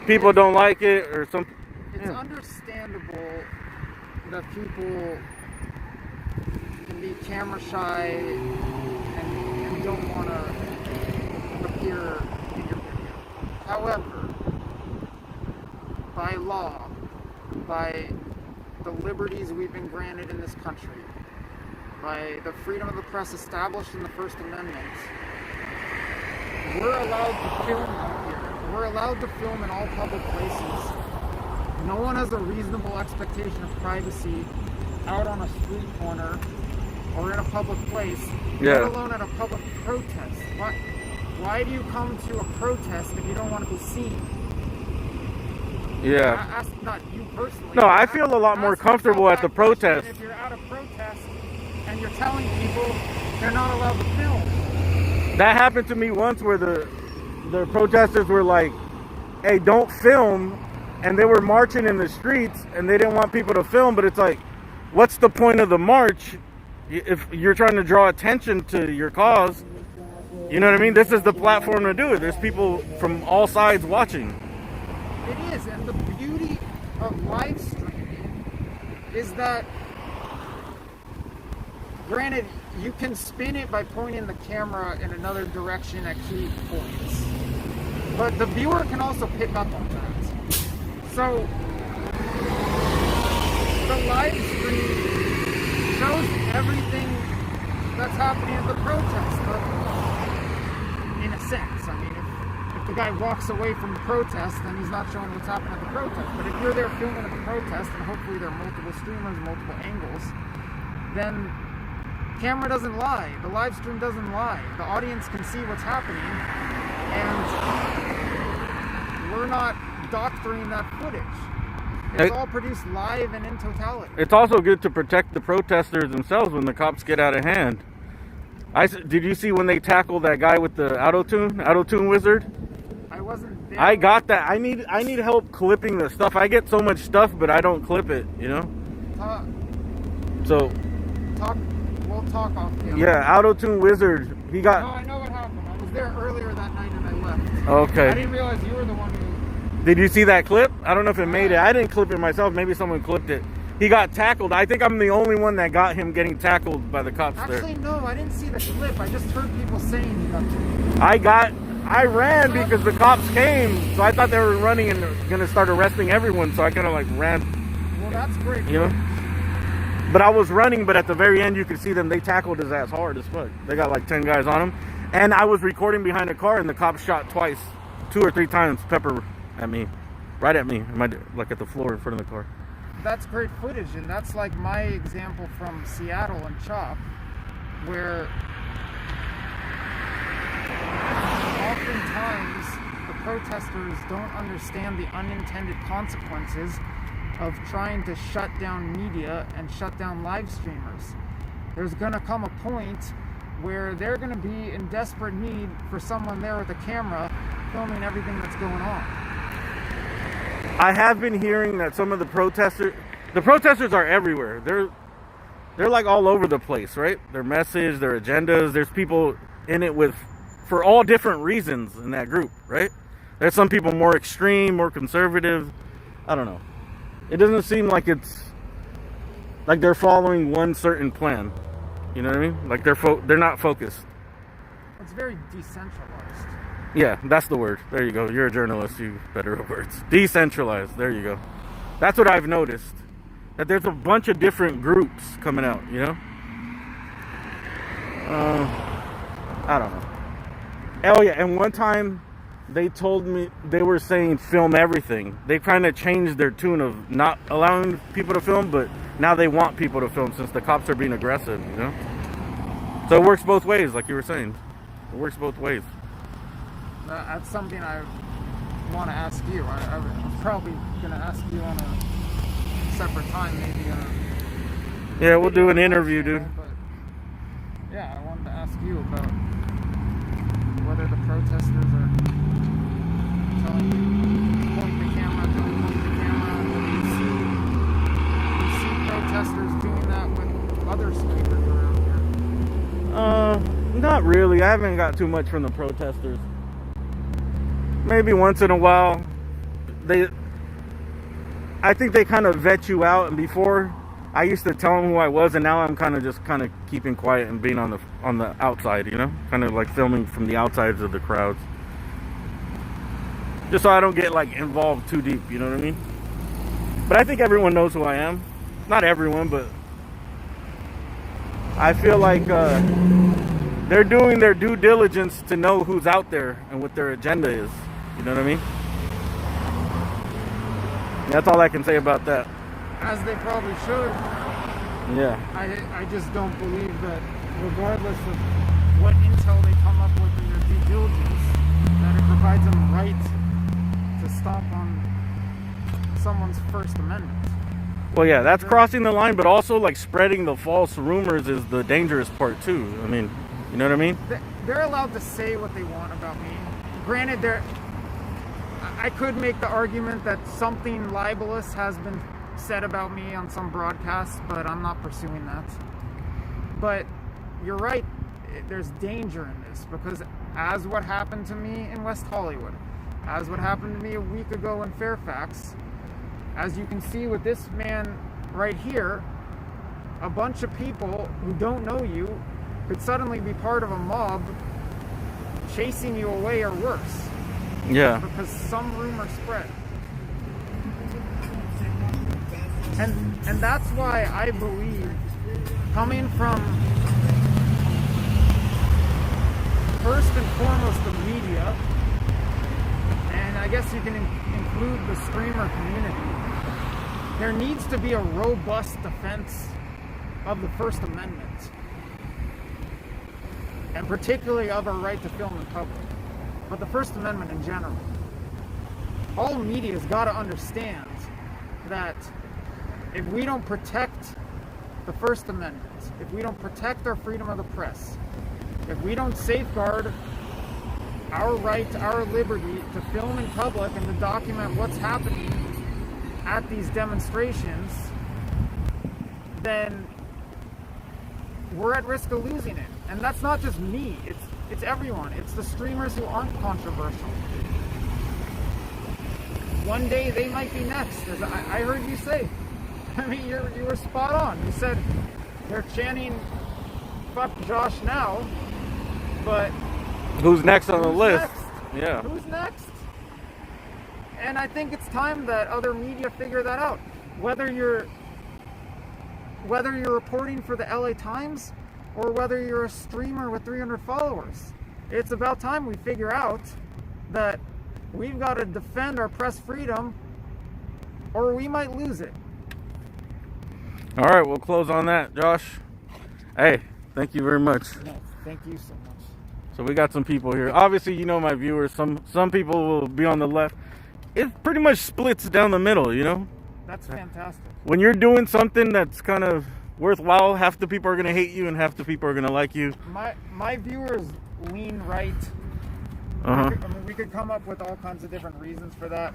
people don't like it or something. It's understandable that people can be camera shy and don't want to appear in your video. However, by law, by the liberties we've been granted in this country, by the freedom of the press established in the First Amendment, we're allowed to film out here. We're allowed to film in all public places. No one has a reasonable expectation of privacy out on a street corner or in a public place, let alone at a public protest. Why do you come to a protest if you don't want to be seen? Yeah. Not you personally. No, I feel a lot more comfortable at the protest. If you're at a protest and you're telling people they're not allowed to film. That happened to me once where the protesters were like, hey, don't film. And they were marching in the streets and they didn't want people to film. But it's like, what's the point of the march if you're trying to draw attention to your cause? You know what I mean? This is the platform to do it. There's people from all sides watching. It is. And the beauty of live streaming is that, granted, you can spin it by pointing the camera in another direction at key points. But the viewer can also pick up on that. So, the live stream shows everything that's happening at the protest. But in a sense, I mean, if the guy walks away from the protest, then he's not showing what's happening at the protest. But if you're there filming at the protest, and hopefully there are multiple streamers, multiple angles, then camera doesn't lie. The live stream doesn't lie. The audience can see what's happening, and we're not doctoring that footage. It's all produced live and in totality. It's also good to protect the protesters themselves when the cops get out of hand. Did you see when they tackled that guy with the auto-tune wizard? I wasn't there. I got that. I need help clipping the stuff. I get so much stuff, but I don't clip it, you know? We'll talk off camera. Yeah, auto-tune wizard. He got... No, I know what happened. I was there earlier that night and I left. Okay. I didn't realize you were the one who... Did you see that clip? I don't know if it made it. I didn't clip it myself. Maybe someone clipped it. He got tackled. I think I'm the only one that got him getting tackled by the cops there. Actually, no. I didn't see the clip. I just heard people saying he got tackled. I ran because the cops came. So I thought they were running and going to start arresting everyone. So I kind of like ran. Well, that's great. You know? But I was running, but at the very end, you could see them. They tackled his ass hard as fuck. They got like 10 guys on him. And I was recording behind a car and the cops shot twice. 2 or 3 times pepper at me, right at me, like at the floor in front of the car. That's great footage, and that's like my example from Seattle and CHOP, where oftentimes the protesters don't understand the unintended consequences of trying to shut down media and shut down live streamers. There's gonna come a point where they're gonna be in desperate need for someone there with a camera filming everything that's going on. I have been hearing that some of the protesters are everywhere. They're like all over the place, right? Their message, their agendas. There's people in it for all different reasons in that group, right? There's some people more extreme, more conservative. I don't know. It doesn't seem like it's like they're following one certain plan. You know what I mean? Like they're not focused. It's very decentralized. Yeah, that's the word. There you go. You're a journalist. You better at words. Decentralized. There you go. That's what I've noticed. That there's a bunch of different groups coming out, you know? I don't know. Oh, yeah. And one time, they told me they were saying film everything. They kind of changed their tune of not allowing people to film, but now they want people to film since the cops are being aggressive, you know? So it works both ways, like you were saying. It works both ways. That's something I want to ask you. I was probably going to ask you on a separate time, maybe. Yeah, we'll do an interview, dude. But yeah, I wanted to ask you about whether the protesters are telling you, point the camera, don't point the camera, whether you see protesters doing that with other streamers around here. Not really. I haven't got too much from the protesters. Maybe once in a while. I think they kind of vet you out, and before I used to tell them who I was, and now I'm kind of keeping quiet and being on the outside, you know, kind of like filming from the outsides of the crowds, just so I don't get like involved too deep, you know what I mean? But I think everyone knows who I am. Not everyone, but I feel like they're doing their due diligence to know who's out there and what their agenda is. You know what I mean? That's all I can say about that. As they probably should. Yeah. I just don't believe that, regardless of what intel they come up with in their due diligence, that it provides them right to stomp on someone's First Amendment. Well, yeah, that's crossing the line, but also like spreading the false rumors is the dangerous part too. I mean, you know what I mean? They're allowed to say what they want about me. Granted, I could make the argument that something libelous has been said about me on some broadcasts, but I'm not pursuing that. But you're right, there's danger in this, because as what happened to me in West Hollywood, as what happened to me a week ago in Fairfax, as you can see with this man right here, a bunch of people who don't know you could suddenly be part of a mob chasing you away or worse. Yeah. Because some rumor spread. And that's why I believe, coming from first and foremost the media, and I guess you can include the streamer community, there needs to be a robust defense of the First Amendment, and particularly of our right to film in public, but the First Amendment in general. All media's got to understand that if we don't protect the First Amendment, if we don't protect our freedom of the press, if we don't safeguard our right, our liberty to film in public and to document what's happening at these demonstrations, then we're at risk of losing it. And that's not just me, it's everyone. It's the streamers who aren't controversial. One day they might be next, as I heard you say. I mean, you were spot on. You said they're chanting "fuck Josh" now, but who's next on the list? Next? Yeah. Who's next? And I think it's time that other media figure that out. Whether you're reporting for the LA Times or whether you're a streamer with 300 followers, it's about time we figure out that we've got to defend our press freedom or we might lose it. All right, we'll close on that, Josh. Hey, thank you very much. No, thank you so much. So we got some people here. Obviously, you know my viewers. Some people will be on the left. It pretty much splits down the middle, you know? That's fantastic. When you're doing something that's kind of worthwhile, half the people are going to hate you and half the people are going to like you. My viewers lean right. Uh-huh. I mean, we could come up with all kinds of different reasons for that.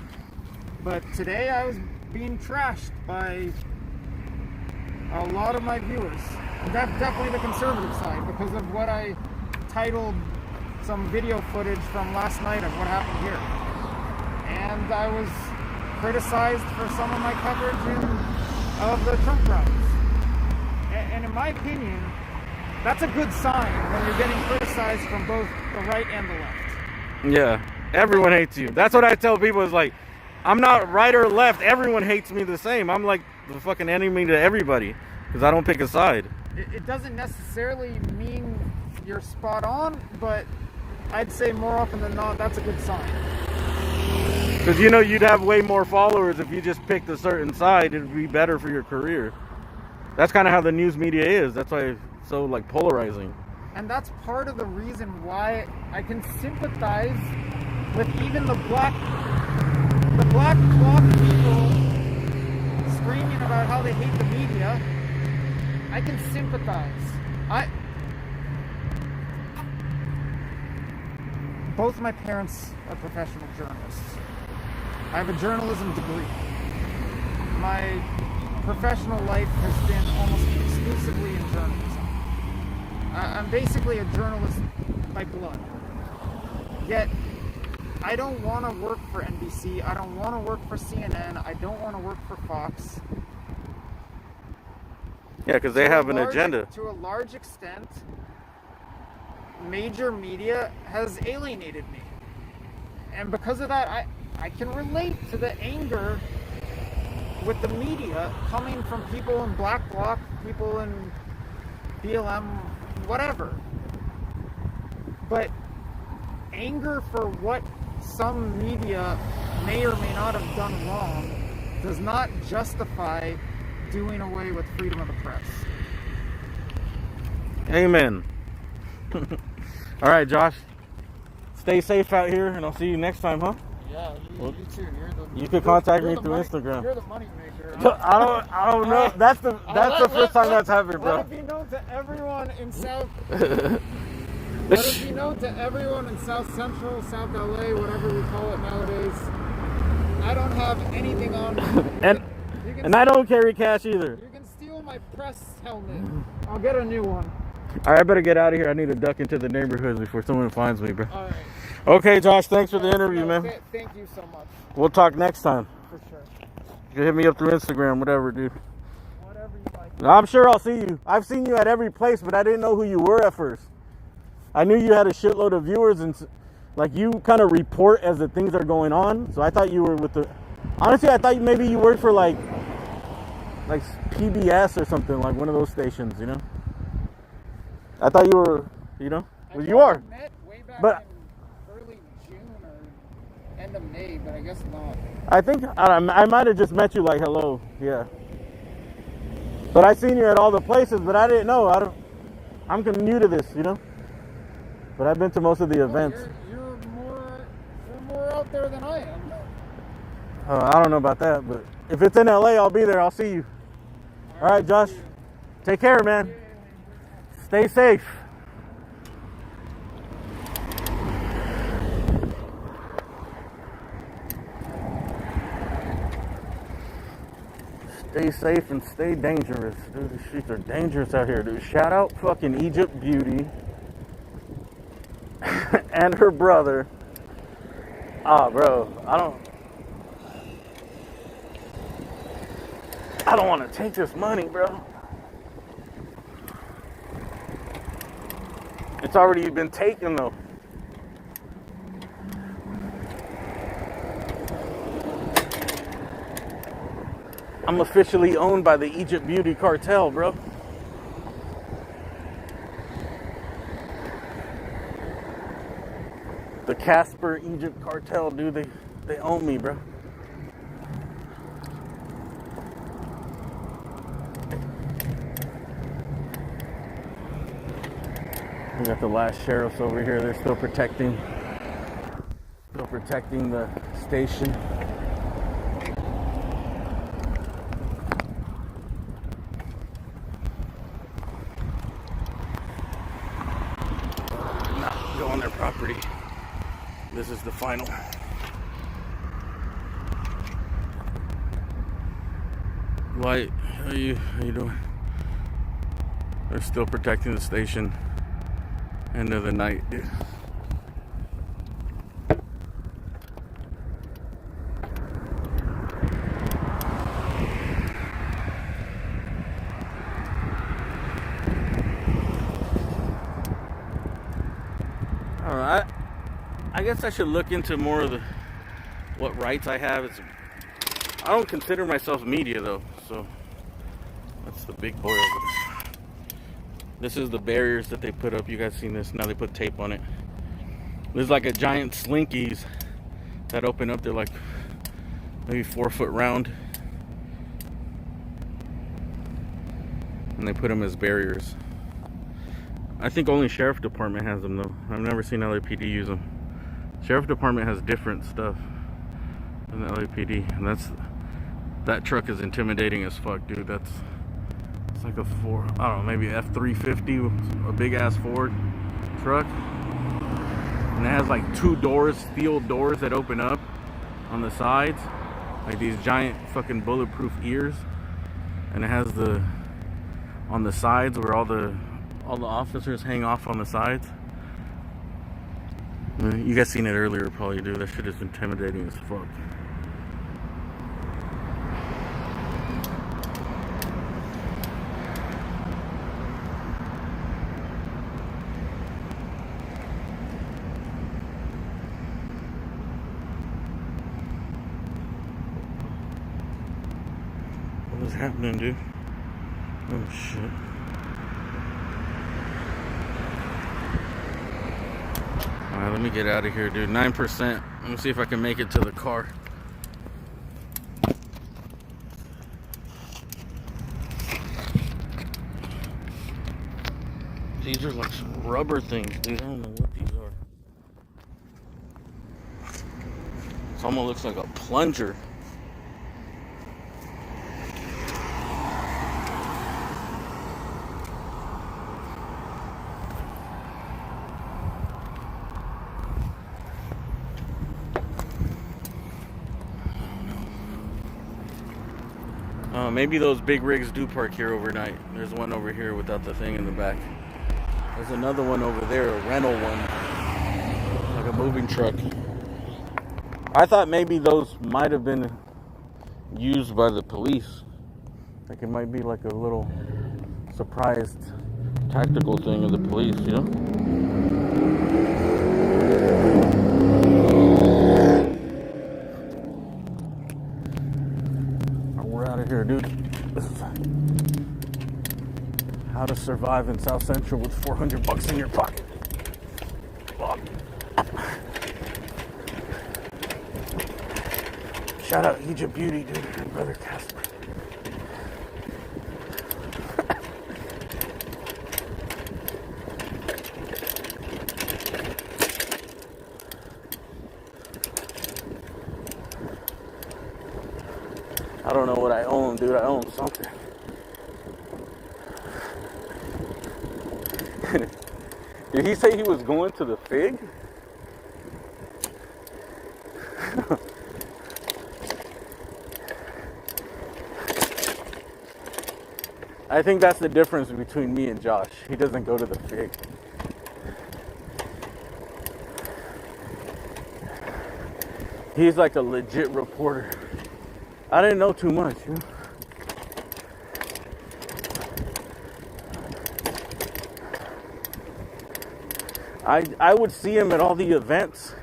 But today I was being trashed by a lot of my viewers. Definitely the conservative side, because of what I titled some video footage from last night of what happened here. And I was criticized for some of my coverage of the Trump rallies. And in my opinion, that's a good sign when you're getting criticized from both the right and the left. Yeah, everyone hates you. That's what I tell people is like, I'm not right or left. Everyone hates me the same. I'm like the fucking enemy to everybody because I don't pick a side. It doesn't necessarily mean you're spot on, but I'd say more often than not, that's a good sign. Because you know you'd have way more followers if you just picked a certain side. It'd be better for your career. That's kind of how the news media is. That's why it's so like polarizing. And that's part of the reason why I can sympathize with even the black bloc people screaming about how they hate the media. I can sympathize. Both my parents are professional journalists. I have a journalism degree. My professional life has been almost exclusively in journalism. I'm basically a journalist by blood. Yet, I don't want to work for NBC. I don't want to work for CNN. I don't want to work for Fox. Yeah, because they have an agenda. To a large extent, major media has alienated me. And because of that, I can relate to the anger with the media coming from people in Black Bloc, people in BLM, whatever. But anger for what some media may or may not have done wrong does not justify doing away with freedom of the press. Amen. All right, Josh. Stay safe out here, and I'll see you next time, huh? Yeah, you too. You can contact me through Instagram. You're the money maker. I don't know. That's the first time that's happened, bro. Let it be known to everyone in South. Let it be known to everyone in South Central, South LA, whatever we call it nowadays. I don't have anything on me. And I don't carry cash either. You can steal my press helmet. I'll get a new one. All right, I better get out of here. I need to duck into the neighborhoods before someone finds me, bro. All right. Okay, Josh, thanks for the interview, man. Thank you so much. We'll talk next time. For sure. You can hit me up through Instagram, whatever, dude. Whatever you like. I'm sure I'll see you. I've seen you at every place, but I didn't know who you were at first. I knew you had a shitload of viewers, and like you kind of report as the things are going on. So I thought you were with the. Honestly, I thought maybe you worked for like PBS or something, like one of those stations, you know. I thought you were, you know, well, you are. Met way back But in early June or end of May, but I guess not. I think I might have just met you like hello, yeah. But I seen you at all the places, but I didn't know. I'm new to this, you know. But I've been to most of the events. You're more out there than I am. I don't know about that, but if it's in LA, I'll be there. I'll see you. All right, Josh. Take care, man. Stay safe. Stay safe and stay dangerous. Dude, the streets are dangerous out here, dude. Shout out fucking Egypt Beauty and her brother. Bro, I don't want to take this money, bro. It's already been taken, though. I'm officially owned by the Egypt Beauty cartel, bro. The Casper Egypt cartel, dude, they own me, bro. We got the last sheriffs over here. They're still protecting the station. Not go on their property. This is the final. White, how you doing? They're still protecting the station. End of the night, dude. Alright. I guess I should look into more of what rights I have. I don't consider myself media though, so that's the big boy over there. This is the barriers that they put up. You guys seen this? Now they put tape on it. There's like a giant slinkies that open up. They're like maybe 4 foot round. And they put them as barriers. I think only Sheriff Department has them though. I've never seen LAPD use them. Sheriff Department has different stuff than the LAPD. And that truck is intimidating as fuck, dude. It's like a I don't know, maybe F-350, a big ass Ford truck. And it has like 2 doors, steel doors that open up on the sides. Like these giant fucking bulletproof ears. And it has on the sides where all the officers hang off on the sides. You guys seen it earlier probably, dude. That shit is intimidating as fuck. What is happening, dude? Oh shit. Alright, let me get out of here, dude. 9%. Let me see if I can make it to the car. These are like some rubber things, dude. I don't know what these are. This almost looks like a plunger. Maybe those big rigs do park here overnight. There's one over here without the thing in the back. There's another one over there, a rental one, like a moving truck. I thought maybe those might have been used by the police. Like it might be like a little surprised tactical thing of the police, you know? Here, dude. This is how to survive in South Central with $400 in your pocket. Shout out Egypt Beauty, dude, and Brother Casper. I don't know what I own, dude. I own something. Did he say he was going to the Fig? I think that's the difference between me and Josh. He doesn't go to the Fig. He's like a legit reporter. I didn't know too much, you know? I would see him at all the events,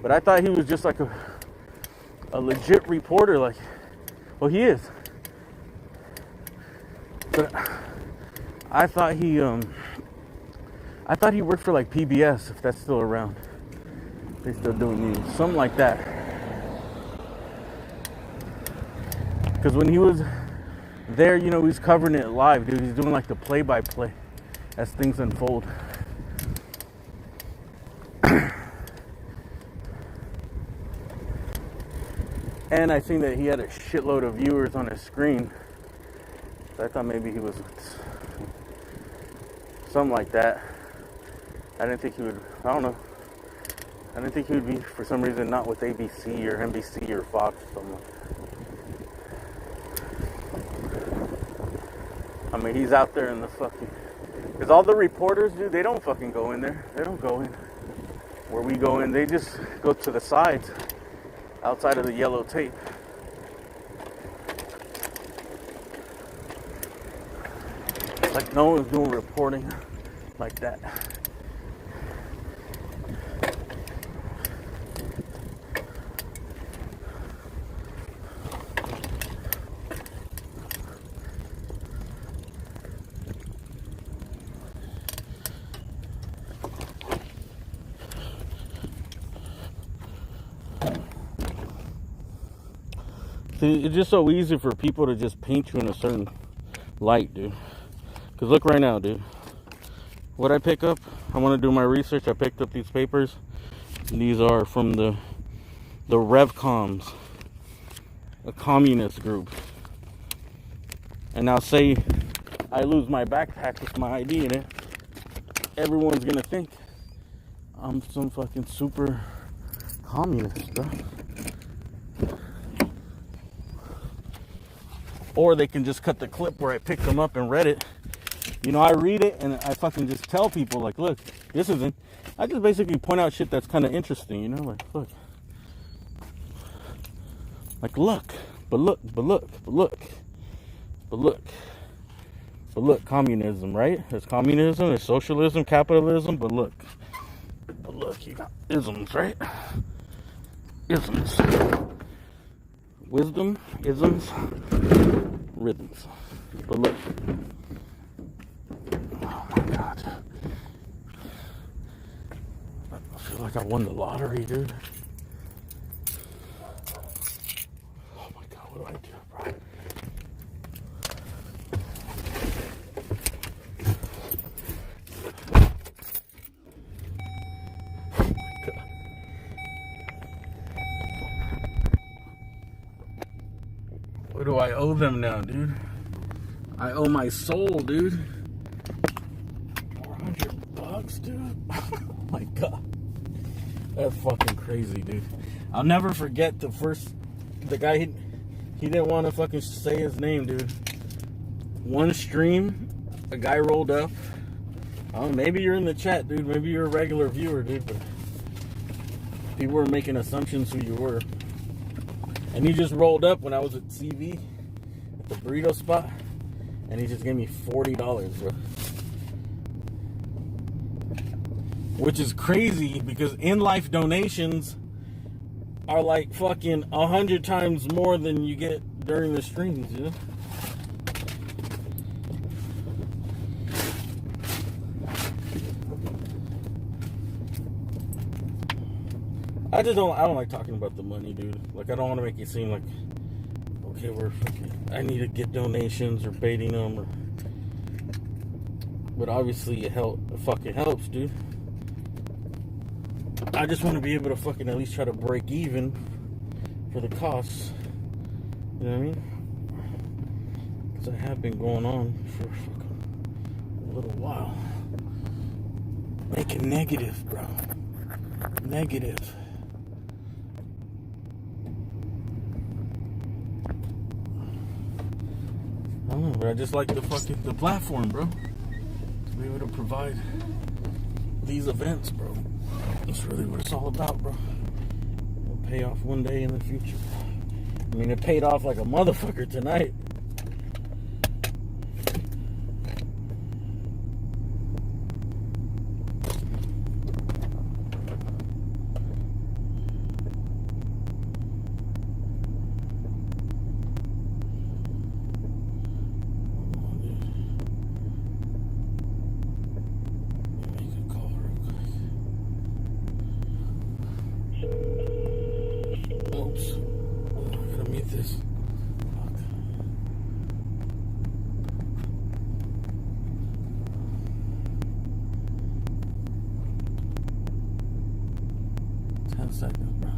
but I thought he was just like a legit reporter. Like, well, he is. But I thought he worked for like PBS, if that's still around. They still doing news, something like that. Because when he was there, you know, he's covering it live, dude. He's doing like the play-by-play as things unfold. And I seen that he had a shitload of viewers on his screen. So I thought maybe he was something like that. I didn't think he would, I don't know. I didn't think he would be, for some reason, not with ABC or NBC or Fox or something like that. I mean, he's out there in the fucking... Because all the reporters, dude, they don't fucking go in there. They don't go in where we go in. They just go to the sides, outside of the yellow tape. Like no one's doing reporting like that. See, it's just so easy for people to just paint you in a certain light, dude. Because look right now, dude. What I pick up, I want to do my research. I picked up these papers. These are from the RevComs, a communist group. And now say I lose my backpack with my ID in it, everyone's gonna think I'm some fucking super communist, bro. Or they can just cut the clip where I picked them up and read it. You know, I read it and I fucking just tell people, like, look, this isn't. I just basically point out shit that's kind of interesting, you know, like, look. Like, look, but look, but look, but look, but look. But look, communism, right? There's communism, there's socialism, capitalism, but look, you got isms, right? Isms. Wisdom, isms, rhythms. But look. Oh my God. I feel like I won the lottery, dude. Oh my God, what do I do, bro? What do I owe them now, dude? I owe my soul, dude. $400, dude. Oh my God. That's fucking crazy, dude. I'll never forget the guy, he didn't want to fucking say his name, dude. One stream, a guy rolled up. Oh, maybe you're in the chat, dude. Maybe you're a regular viewer, dude. But people were making assumptions who you were. And he just rolled up when I was at CV, at the burrito spot, and he just gave me $40, bro. Which is crazy because in-life donations are like fucking 100 times more than you get during the streams, you know? I don't like talking about the money, dude. Like, I don't want to make it seem like, okay, I need to get donations or baiting them, but obviously it fucking helps, dude. I just want to be able to fucking at least try to break even for the costs. You know what I mean? Because I have been going on for fucking a little while. Making negative, bro. Negative. I don't know, but I just like the platform, bro. To be able to provide these events, bro. That's really what it's all about, bro. It'll pay off one day in the future. I mean, it paid off like a motherfucker tonight. Oops. I gotta mute this. Fuck. 10 seconds, bro.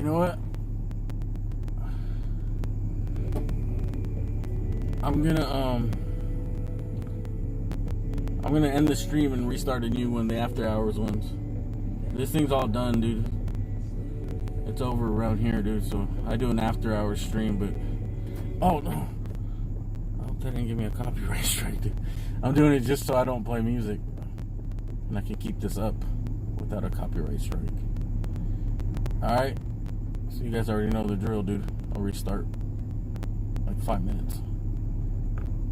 know what? I'm gonna end the stream and restart a new one, the after hours ones. This thing's all done, dude. It's over around here, dude. So I do an after hours stream, but oh no, I hope that didn't give me a copyright strike, dude. I'm doing it just so I don't play music and I can keep this up without a copyright strike. All right. So you guys already know the drill, dude. I'll restart like 5 minutes.